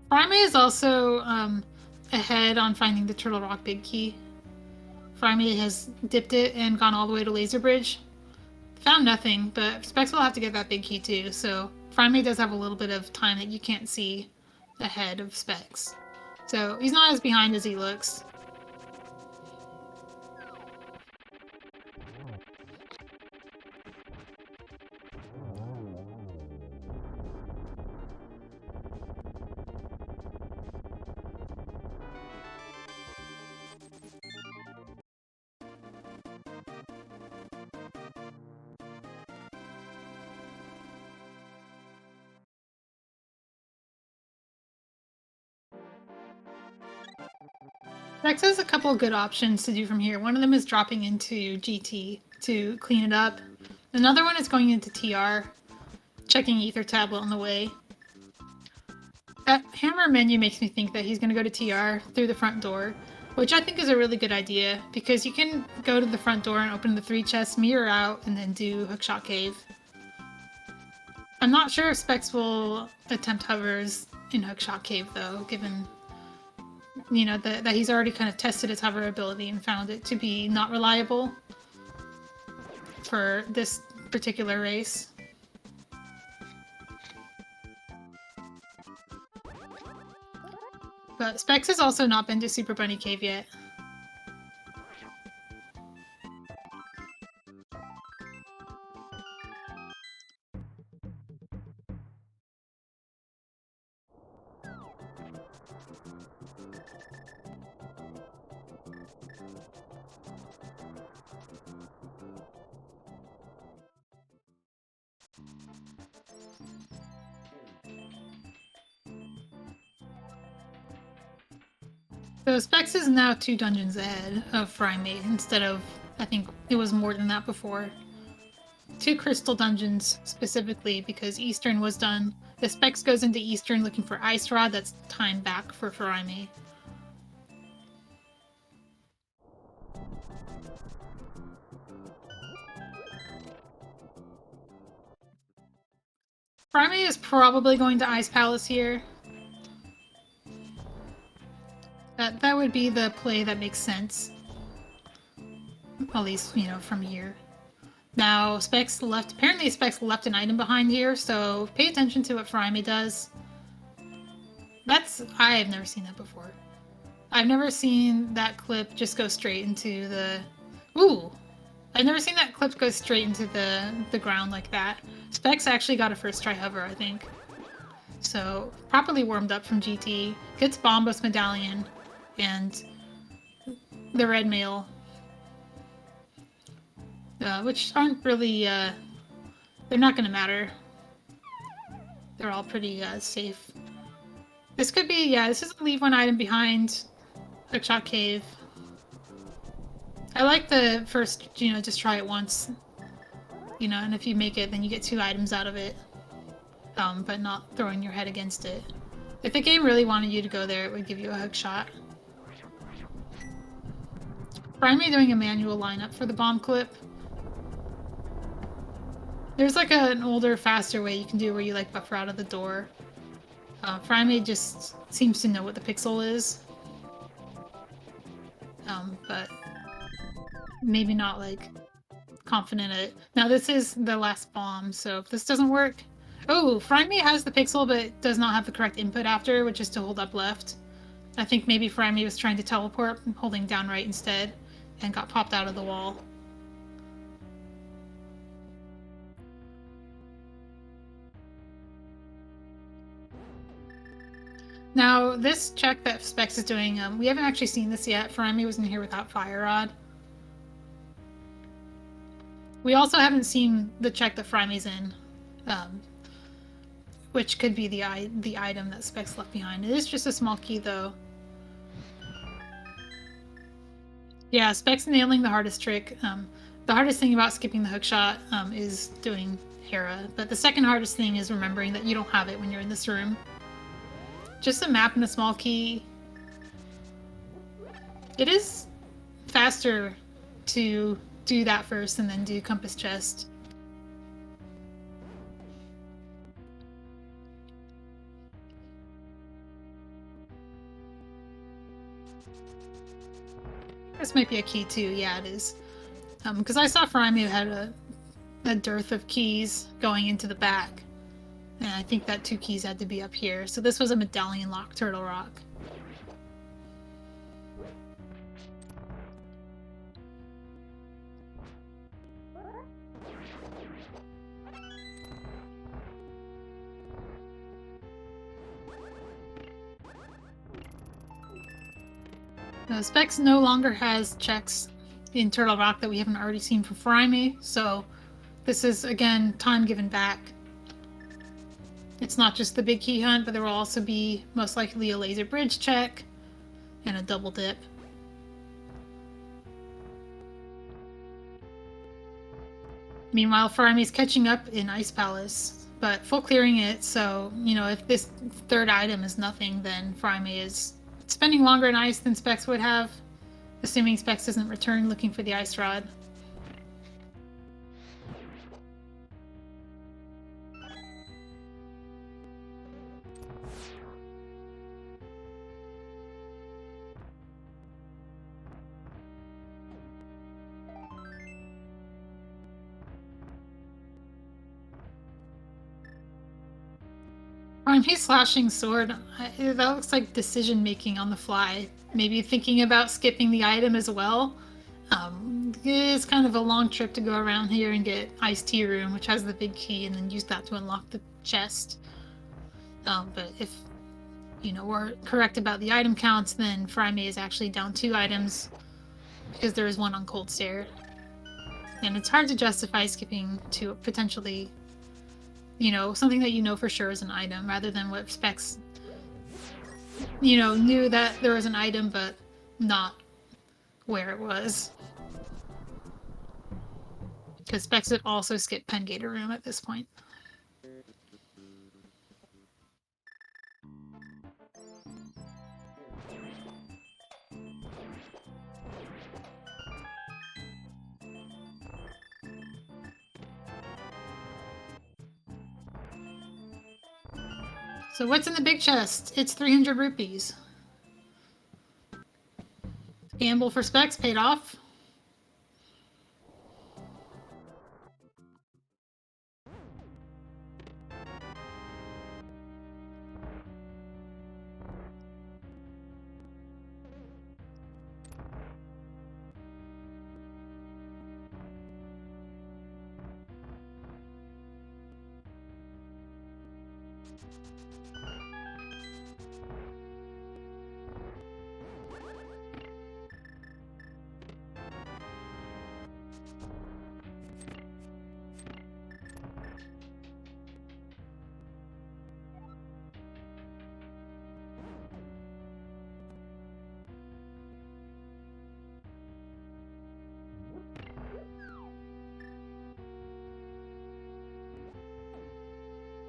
Furaime is also ahead on finding the Turtle Rock big key. Furaime has dipped it and gone all the way to Laser Bridge. Found nothing, but Specks will have to get that big key too, so Furaime does have a little bit of time that you can't see ahead of Specks. So he's not as behind as he looks. Specks has a couple of good options to do from here. One of them is dropping into GT to clean it up. Another one is going into TR, checking Ether Tablet on the way. That hammer menu makes me think that he's going to go to TR through the front door, which I think is a really good idea, because you can go to the front door and open the 3 chests, mirror out, and then do Hookshot Cave. I'm not sure if Specks will attempt hovers in Hookshot Cave, though, given, you know, that he's already kind of tested its hover ability and found it to be not reliable for this particular race. But Specks has also not been to Super Bunny Cave yet. So Specks is now 2 dungeons ahead of Furaime instead of, I think it was more than that before. 2 crystal dungeons specifically, because Eastern was done. The Specks goes into Eastern looking for Ice Rod, that's time back for Furaime. Furaime is probably going to Ice Palace here. That would be the play that makes sense. At least, you know, from here. Now, Specks left... Apparently Specks left an item behind here, so pay attention to what Furaime does. I have never seen that before. I've never seen that clip just go straight into the... Ooh! I've never seen that clip go straight into the ground like that. Specks actually got a first try hover, I think. So, properly warmed up from GT. Gets Bombos Medallion and the red mail. Which aren't really, they're not gonna matter. They're all pretty, safe. This could be, yeah, this is a leave one item behind Hookshot Cave. I like the first, you know, just try it once. You know, and if you make it, then you get 2 items out of it. But not throwing your head against it. If the game really wanted you to go there, it would give you a hookshot. Furaime doing a manual lineup for the bomb clip. There's like an older, faster way you can do where you like buffer out of the door. Furaime just seems to know what the pixel is. But maybe not like confident at it. Now this is the last bomb, so if this doesn't work... Oh, Furaime has the pixel but does not have the correct input after, which is to hold up left. I think maybe Furaime was trying to teleport, holding down right instead, and got popped out of the wall. Now, this check that Specks is doing, we haven't actually seen this yet. Furaime was in here without Fire Rod. We also haven't seen the check that Furaime's in, which could be the item that Specks left behind. It is just a small key, though. Yeah, Specks nailing the hardest trick. The hardest thing about skipping the hookshot is doing Hera, but the second hardest thing is remembering that you don't have it when you're in this room. Just a map and a small key. It is faster to do that first and then do Compass Chest. This might be a key too, yeah it is. Because I saw Furaime had a dearth of keys going into the back. And I think that 2 keys had to be up here. So this was a medallion lock Turtle Rock. Now, Specks no longer has checks in Turtle Rock that we haven't already seen from Furaime, so this is, again, time given back. It's not just the big key hunt, but there will also be, most likely, a laser bridge check and a double dip. Meanwhile, Furaime's catching up in Ice Palace. but full clearing it, so, you know, if this third item is nothing, then Furaime is spending longer in ice than Specks would have, assuming Specks doesn't return looking for the ice rod. Furaime's slashing sword, that looks like decision making on the fly. Maybe thinking about skipping the item as well. It's kind of a long trip to go around here and get Ice Tea Room, which has the big key, and then use that to unlock the chest. But if, you know, we're correct about the item counts, then Furaime is actually down 2 items, because there is one on Cold Stare. And it's hard to justify skipping to potentially, you know, something that you know for sure is an item, rather than what Specks, you know, knew that there was an item, but not where it was. Because Specks would also skip Pengator Room at this point. So what's in the big chest? It's 300 rupees. Gamble for Specks paid off.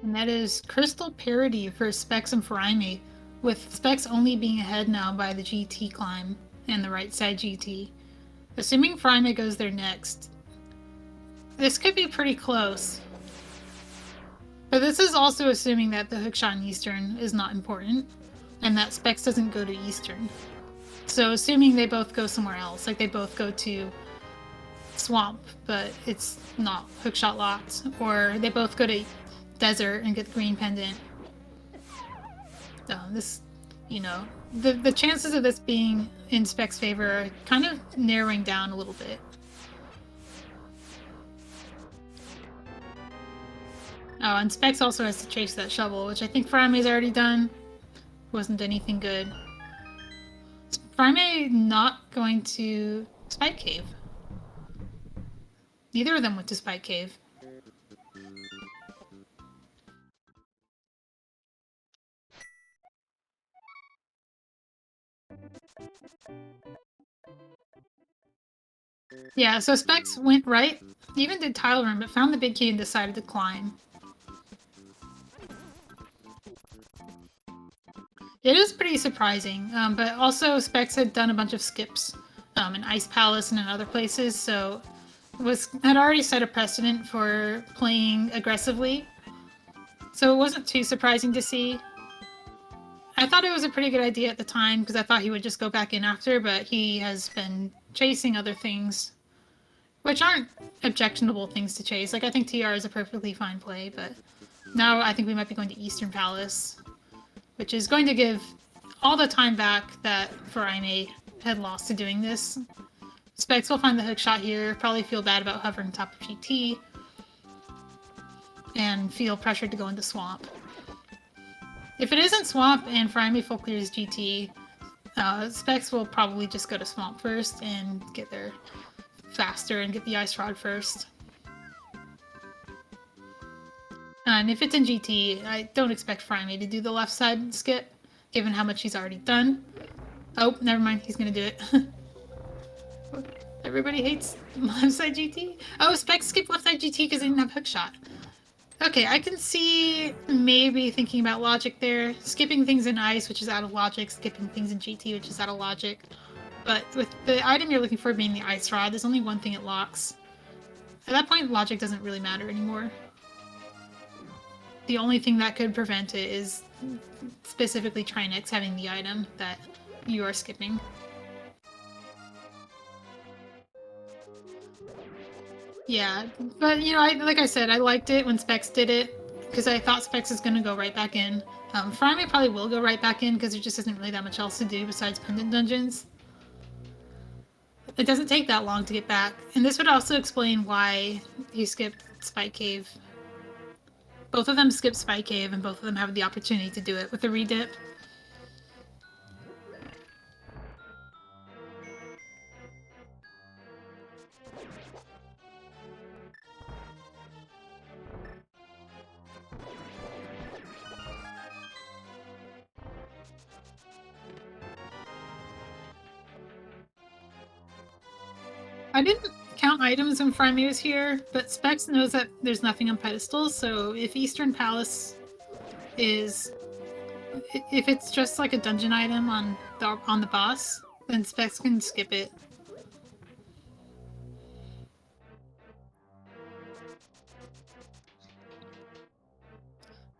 And that is Crystal Parity for Specks and Furaime, with Specks only being ahead now by the GT climb and the right side GT. Assuming Furaime goes there next, this could be pretty close. But this is also assuming that the hookshot in Eastern is not important, and that Specks doesn't go to Eastern. So assuming they both go somewhere else, like they both go to Swamp, but it's not hookshot locked, or they both go to Desert and get the green pendant. This, you know, the chances of this being in Spec's favor are kind of narrowing down a little bit. Oh, and Specks also has to chase that shovel, which I think Furaime's already done. Wasn't anything good. Is Furaime not going to Spike Cave? Neither of them went to Spike Cave. Yeah, so Specks went right, even did Tile Room, but found the big key and decided to climb. It is pretty surprising, but also Specks had done a bunch of skips in Ice Palace and in other places, so had already set a precedent for playing aggressively. So it wasn't too surprising to see. I thought it was a pretty good idea at the time, because I thought he would just go back in after, but he has been chasing other things, which aren't objectionable things to chase. Like, I think TR is a perfectly fine play, but now I think we might be going to Eastern Palace, which is going to give all the time back that Furaime had lost to doing this. Specks will find the hookshot here, probably feel bad about hovering top of GT, and feel pressured to go into Swamp. If it isn't Swamp and Furaime full clears GT, Specks will probably just go to Swamp first and get there faster and get the Ice Rod first. And if it's in GT, I don't expect Furaime to do the left side skip, given how much he's already done. Oh, never mind, he's gonna do it. Everybody hates left side GT? Oh, Specks skipped left side GT because they didn't have hookshot. Okay, I can see maybe thinking about logic there. Skipping things in ice, which is out of logic, skipping things in GT, which is out of logic. But with the item you're looking for being the ice rod, there's only one thing it locks. At that point, logic doesn't really matter anymore. The only thing that could prevent it is specifically Trinex having the item that you are skipping. Yeah, but you know, like I said, I liked it when Specks did it because I thought Specks is going to go right back in. Furaime probably will go right back in because there just isn't really that much else to do besides pendant dungeons. It doesn't take that long to get back, and this would also explain why he skipped Spike Cave. Both of them skip Spike Cave, and both of them have the opportunity to do it with a redip. I didn't count items when Furaime was here, but Specks knows that there's nothing on pedestals, so if Eastern Palace is... if it's just like a dungeon item on the boss, then Specks can skip it.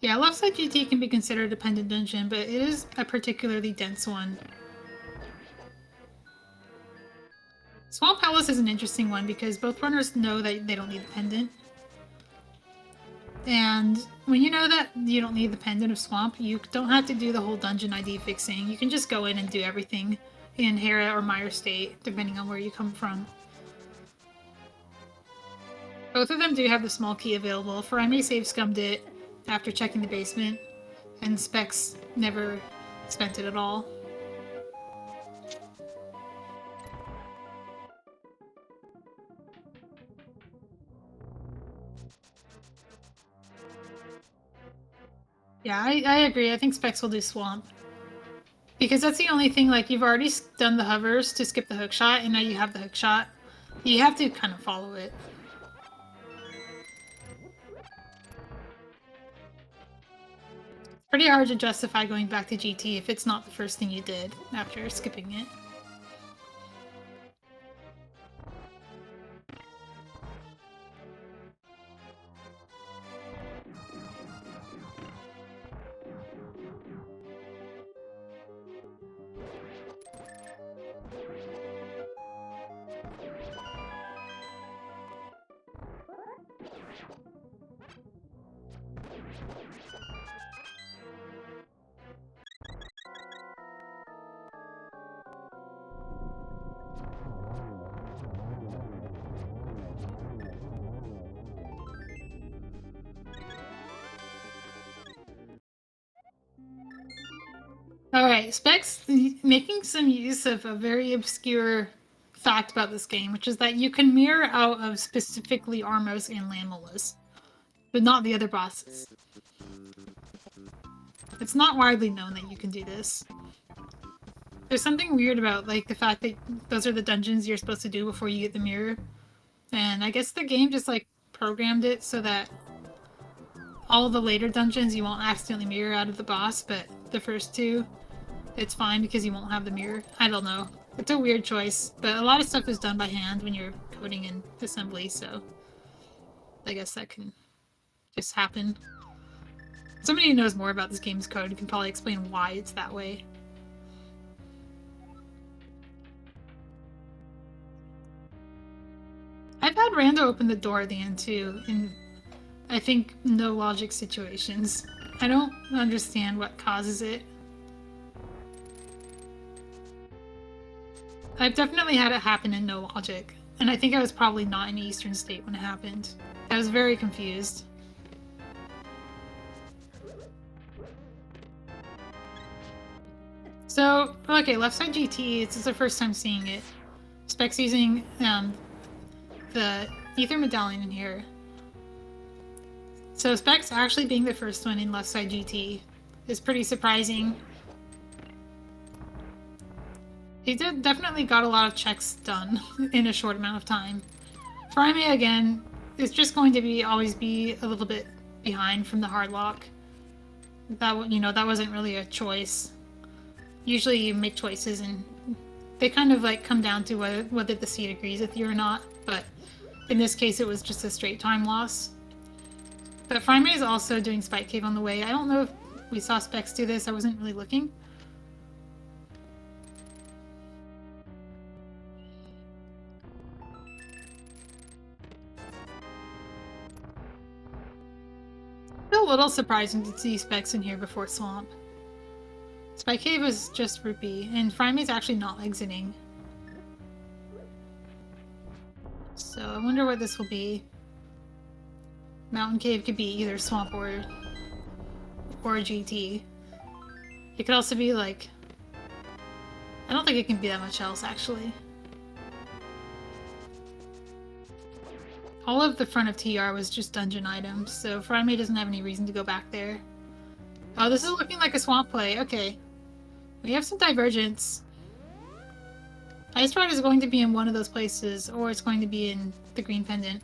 Yeah, left side GT can be considered a dependent dungeon, but it is a particularly dense one. Swamp Palace is an interesting one because both runners know that they don't need the pendant. And when you know that you don't need the pendant of Swamp, you don't have to do the whole dungeon ID fixing. You can just go in and do everything in Hera or Meyer State, depending on where you come from. Both of them do have the small key available. Furaime save scummed it after checking the basement, and Specks never spent it at all. Yeah, I agree. I think Specks will do Swamp. Because that's the only thing, like, you've already done the hovers to skip the hookshot, and now you have the hookshot. You have to kind of follow it. It's pretty hard to justify going back to GT if it's not the first thing you did after skipping it. Alright, Specs making some use of a very obscure fact about this game, which is that you can mirror out of specifically Armos and Lamelas, but not the other bosses. It's not widely known that you can do this. There's something weird about, like, the fact that those are the dungeons you're supposed to do before you get the mirror. And I guess the game just, like, programmed it so that all the later dungeons you won't accidentally mirror out of the boss, but the first two, it's fine because you won't have the mirror. I don't know. It's a weird choice, but a lot of stuff is done by hand when you're coding in assembly, so I guess that can just happen. Somebody who knows more about this game's code can probably explain why it's that way. I've had Rando open the door at the end too, in I think no logic situations. I don't understand what causes it. I've definitely had it happen in no logic, and I think I was probably not in Eastern State when it happened. I was very confused. So, okay, left side GT, this is the first time seeing it. Specks using the Ether Medallion in here. So Specks actually being the first one in left side GT is pretty surprising. He definitely got a lot of checks done in a short amount of time. Furaime, again, is just going to always be a little bit behind from the hard lock. That, you know, that wasn't really a choice. Usually you make choices and they kind of like come down to whether the seed agrees with you or not, but in this case it was just a straight time loss. But Furaime is also doing Spike Cave on the way. I don't know if we saw Specks do this, I wasn't really looking. Still a little surprising to see Specks in here before Swamp. Spike Cave is just Rupee, and Furaime's actually not exiting. So I wonder what this will be. Mountain Cave could be either Swamp or GT. It could also be like... I don't think it can be that much else, actually. All of the front of TR was just dungeon items, so Furaime doesn't have any reason to go back there. Oh, this is looking like a swamp play. Okay. We have some divergence. Ice Rod is going to be in one of those places, or it's going to be in the green pendant.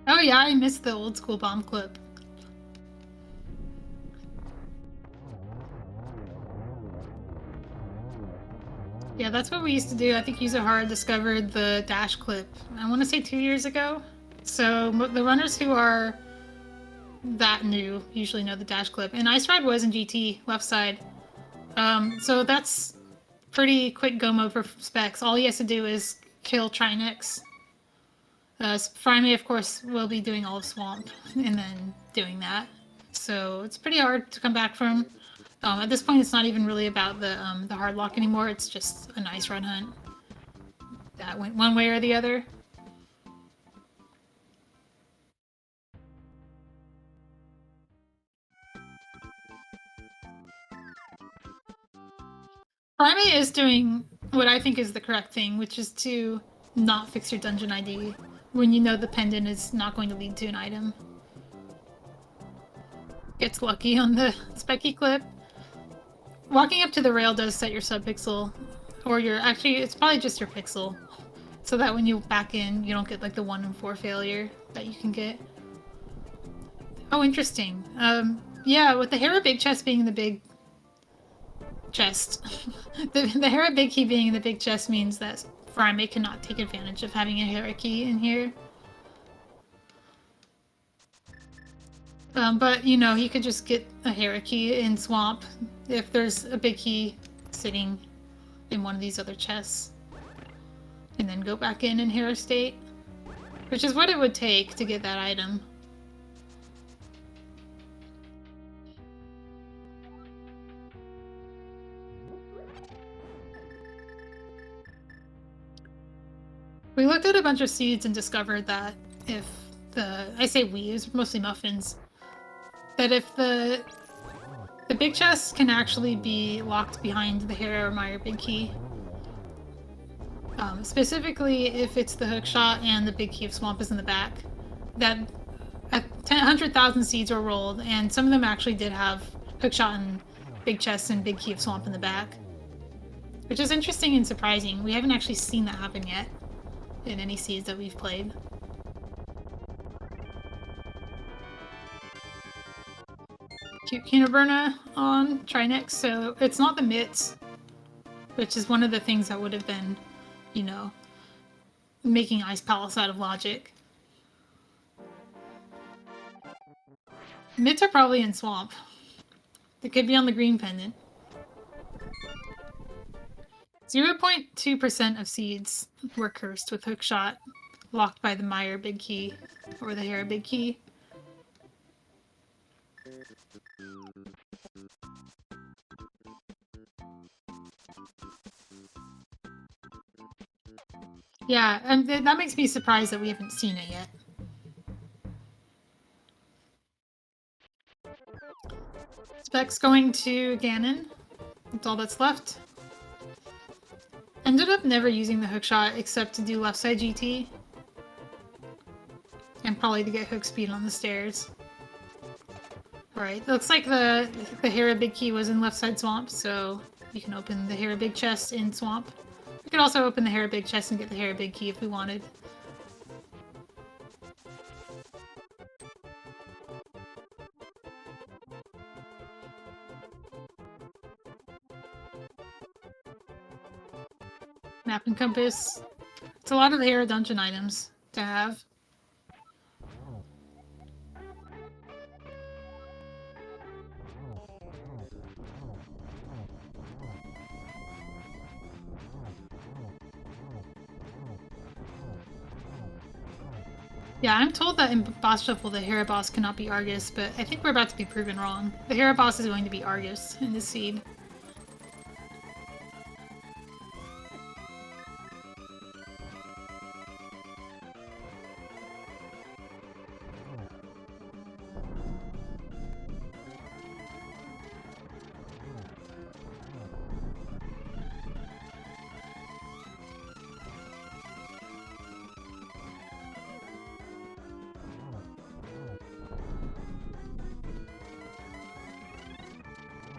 Oh yeah, I missed the old school bomb clip. Yeah, that's what we used to do. I think User discovered the dash clip, I want to say 2 years ago. So the runners who are that new usually know the dash clip. And Ice Ride was in GT, left side. So that's pretty quick go mode for Specks. All he has to do is kill Trinex. Furaime, of course, will be doing all of Swamp and then doing that. So it's pretty hard to come back from. At this point, it's not even really about the hard lock anymore. It's just a nice run hunt. That went one way or the other. Furaime is doing what I think is the correct thing, which is to not fix your dungeon ID when you know the pendant is not going to lead to an item. Gets lucky on the Specky clip. Walking up to the rail does set your subpixel, or your, actually, it's probably just your pixel, so that when you back in, you don't get like the 1 in 4 failure that you can get. Oh, interesting. Yeah, with the Hera Big Chest being the big chest, the Hera Big Key being in the big chest means that Furaime cannot take advantage of having a Hera Key in here. But, you know, he could just get a Hera Key in Swamp if there's a big key sitting in one of these other chests. And then go back in Hera State. Which is what it would take to get that item. We looked at a bunch of seeds and discovered that if I say we, it was mostly muffins, that if the big chest can actually be locked behind the Hera or Meyer big key. Specifically if it's the hook shot and the big key of Swamp is in the back. That 100,000 seeds were rolled, and some of them actually did have hook shot and big chest and big key of Swamp in the back. Which is interesting and surprising. We haven't actually seen that happen yet in any seeds that we've played. Cute Kinoburna on Trinex, so it's not the mitts, which is one of the things that would have been, you know, making Ice Palace out of logic. Mitts are probably in Swamp. They could be on the green pendant. 0.2% of seeds were cursed with hookshot, locked by the Meyer big key, or the Hera big key. Yeah, and that makes me surprised that we haven't seen it yet. Specks going to Ganon. That's all that's left. Ended up never using the hookshot except to do left side GT. And probably to get hook speed on the stairs. Alright, looks like the Hera Big Key was in left side swamp, so you can open the Hera Big Chest in swamp. We could also open the Hera Big Chest and get the Hera Big Key if we wanted. Map and compass. It's a lot of the Hera dungeon items to have. Yeah, I'm told that in boss shuffle the Hera boss cannot be Argus, but I think we're about to be proven wrong. The Hera boss is going to be Argus in this seed.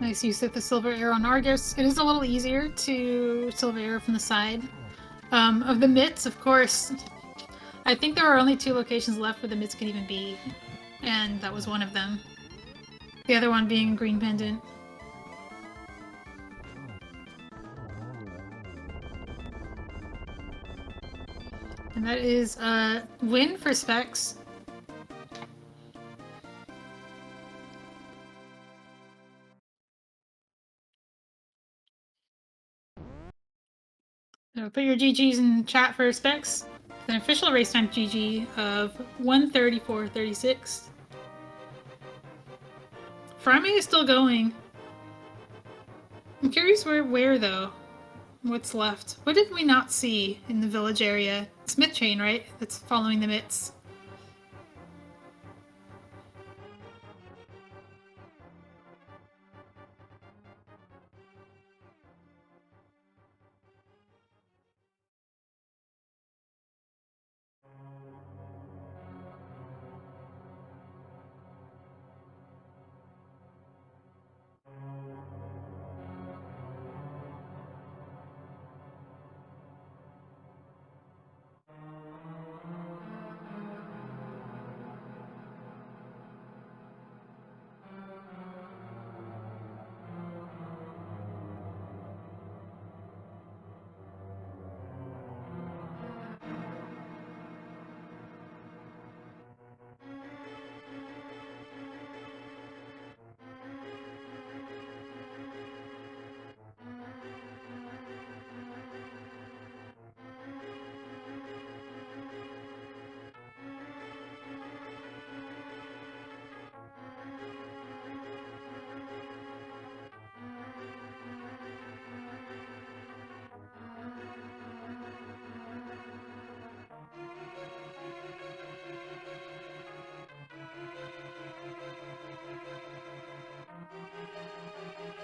Nice use of the silver arrow on Argus. It is a little easier to silver arrow from the side. Of the mitts, of course, I think there are only 2 locations left where the mitts could even be, and that was one of them. The other one being Green Pendant. And that is a win for Specks. So put your GGs in chat for Specks. An official race time GG of 1:34.36. Furaime is still going. I'm curious where though. What's left? What did we not see in the village area? Smith chain, right? That's following the mitts.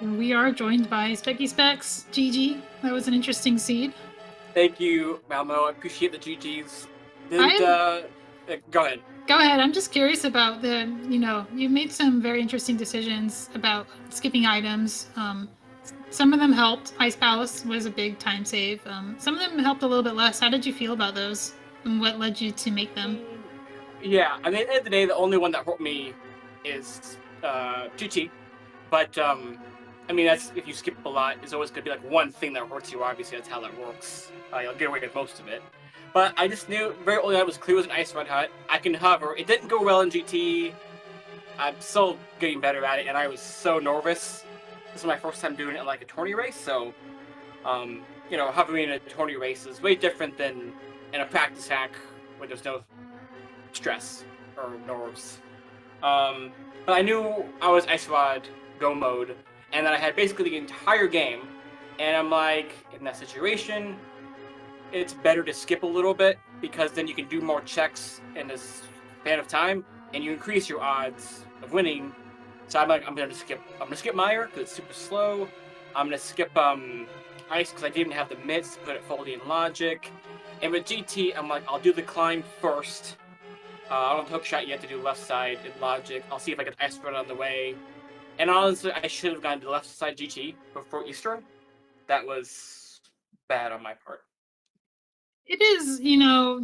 And we are joined by Specky Specks. GG. That was an interesting seed. Thank you, Malmo. I appreciate the GGs. Go ahead. Go ahead. I'm just curious about you made some very interesting decisions about skipping items. Some of them helped. Ice Palace was a big time save. Some of them helped a little bit less. How did you feel about those? And what led you to make them? Yeah, I mean, at the end of the day, the only one that hurt me is GT. But, I mean, that's if you skip a lot, it's always going to be like one thing that hurts you. Obviously, that's how that works. You'll get away with most of it. But I just knew very early on it was clear it was an Ice Red Hut. I can hover. It didn't go well in GT. I'm still getting better at it, and I was so nervous. This is my first time doing it in like a tourney race, so, hovering in a tourney race is way different than in a practice hack where there's no stress or nerves. But I knew I was Ice Rod Go mode, and that I had basically the entire game, and I'm like, in that situation, it's better to skip a little bit because then you can do more checks in this span of time, and you increase your odds of winning. So I'm gonna skip Meyer because it's super slow. I'm gonna skip Ice because I didn't have the mitts to put it fully in logic. And with GT, I'm like, I'll do the climb first. I don't have hook shot yet to do left side in logic. I'll see if I get ice run on the way. And honestly, I should have gone to left side GT before Eastern. That was bad on my part. It is,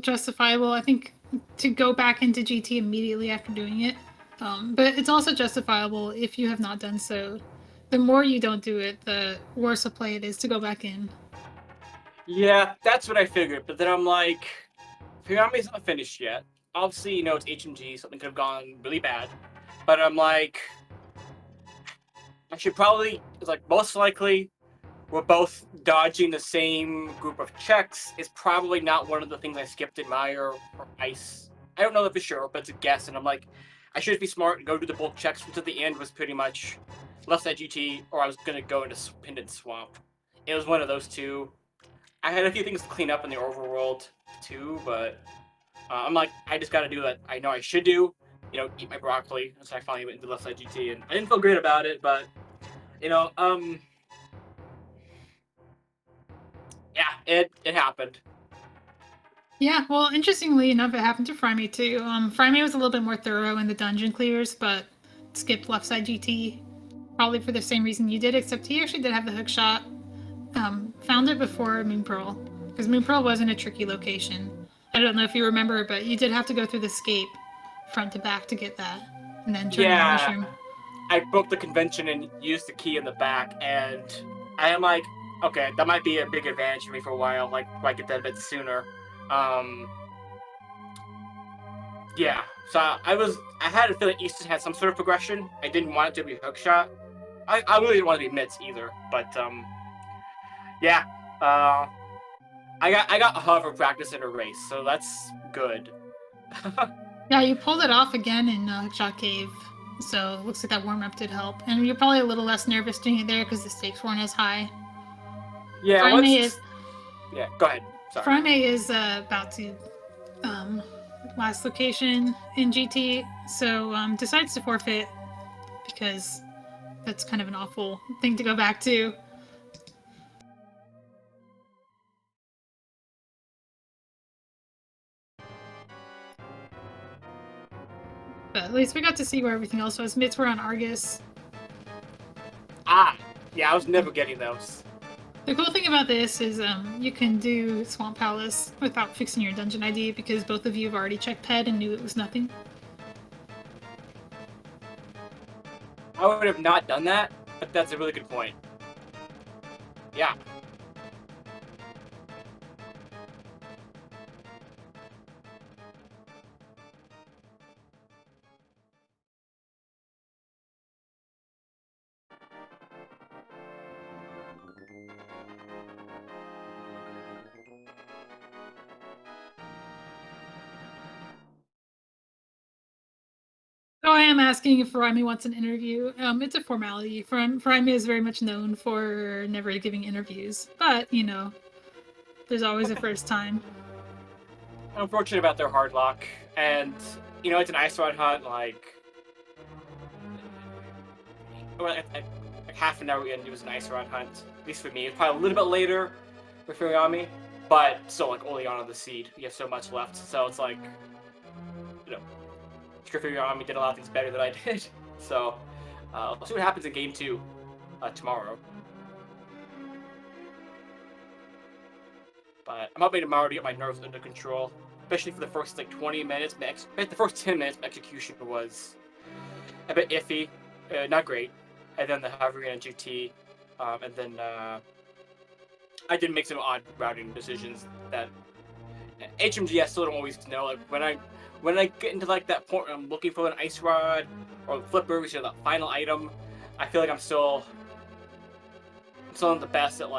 justifiable, I think, to go back into GT immediately after doing it. But it's also justifiable if you have not done so. The more you don't do it, the worse a play it is to go back in. Yeah, that's what I figured. But then I'm like, Furaime's not finished yet. Obviously, it's HMG. Something could have gone really bad. But I'm like, I should probably, it's like, most likely, we're both dodging the same group of checks. Is probably not one of the things I skipped in Meyer or Ice. I don't know that for sure, but it's a guess. And I'm like, I should be smart and go do the bulk checks, which at the end was pretty much left side GT, or I was going to go into Pendant Swamp. It was one of those two. I had a few things to clean up in the overworld too, but I'm like, I just got to do what I know I should do. Eat my broccoli. So I finally went into left side GT, and I didn't feel great about it, but yeah, it happened. Yeah, well, interestingly enough, it happened to Furaime too. Furaime was a little bit more thorough in the dungeon clears, but skipped left side GT, probably for the same reason you did, except he actually did have the hook shot. Found it before Moon Pearl, because Moon Pearl wasn't a tricky location. I don't know if you remember, but you did have to go through the scape front to back to get that, and then turn on the mushroom. I broke the convention and used the key in the back, and I am like, okay, that might be a big advantage for me for a while. Like, if I get that a bit sooner. Yeah. So I had a feeling Easton had some sort of progression. I didn't want it to be hook shot. I really didn't want it to be mitts either, but yeah. I got hover practice in a race, so that's good. Yeah, you pulled it off again in Hookshot Cave, so it looks like that warm up did help. And you're probably a little less nervous doing it there because the stakes weren't as high. Yeah, Yeah, go ahead. Sorry. Furaime is about to last location in GT, so decides to forfeit because that's kind of an awful thing to go back to. But at least we got to see where everything else was. Mitts were on Argus. Yeah, I was never getting those. The cool thing about this is you can do Swamp Palace without fixing your dungeon ID because both of you have already checked PED and knew it was nothing. I would have not done that, but that's a really good point. Yeah. So I am asking if Furaime wants an interview. It's a formality. Furaime is very much known for never giving interviews, but there's always a first time. I'm unfortunate about their hard lock, and it's an ice rod hunt. Like half an hour in, it was an ice rod hunt. At least for me, it's probably a little bit later for Furaime, but still like early on in the seed. You have so much left, so it's like Furaime did a lot of things better than I did. So we'll see what happens in game 2 tomorrow. But I'm hoping tomorrow to get my nerves under control, especially for the first 20 minutes. The first 10 minutes, my execution was a bit iffy, not great. And then the hovering and GT, and then I did make some odd routing decisions that HMG I still don't always know. Like when I get into that point where I'm looking for an ice rod or flipper, which is the final item, I feel like I'm still not the best at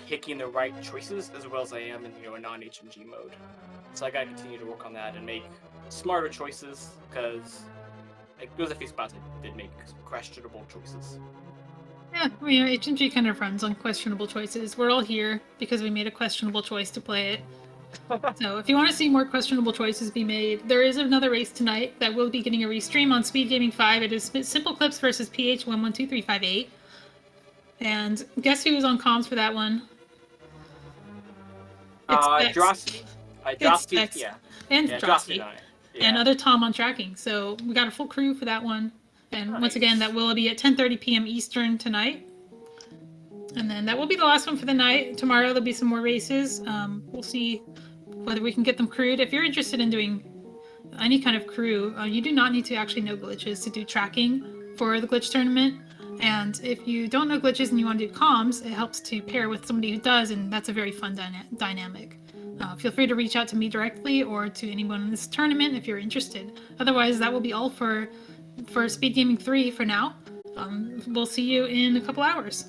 picking the right choices as well as I am in a non-HMG mode. So I gotta continue to work on that and make smarter choices because there was a few spots I did make questionable choices. Yeah, HMG kind of runs on questionable choices. We're all here because we made a questionable choice to play it. So if you want to see more questionable choices be made, there is another race tonight that will be getting a restream on SpeedGaming 5. It is Simple Clips versus PH112358. And guess who was on comms for that one? It's Specks. Drosty. It's Specks. Yeah. And Yeah, Drosty. on it. Yeah. And other Tom on tracking. So we got a full crew for that one. And nice. Once again, that will be at 10:30 p.m. Eastern tonight. And then that will be the last one for the night. Tomorrow there'll be some more races. We'll see whether we can get them crewed. If you're interested in doing any kind of crew, you do not need to actually know glitches to do tracking for the glitch tournament. And if you don't know glitches and you want to do comms, it helps to pair with somebody who does, and that's a very fun dynamic. Feel free to reach out to me directly or to anyone in this tournament if you're interested. Otherwise, that will be all for SpeedGaming 3 for now. We'll see you in a couple hours.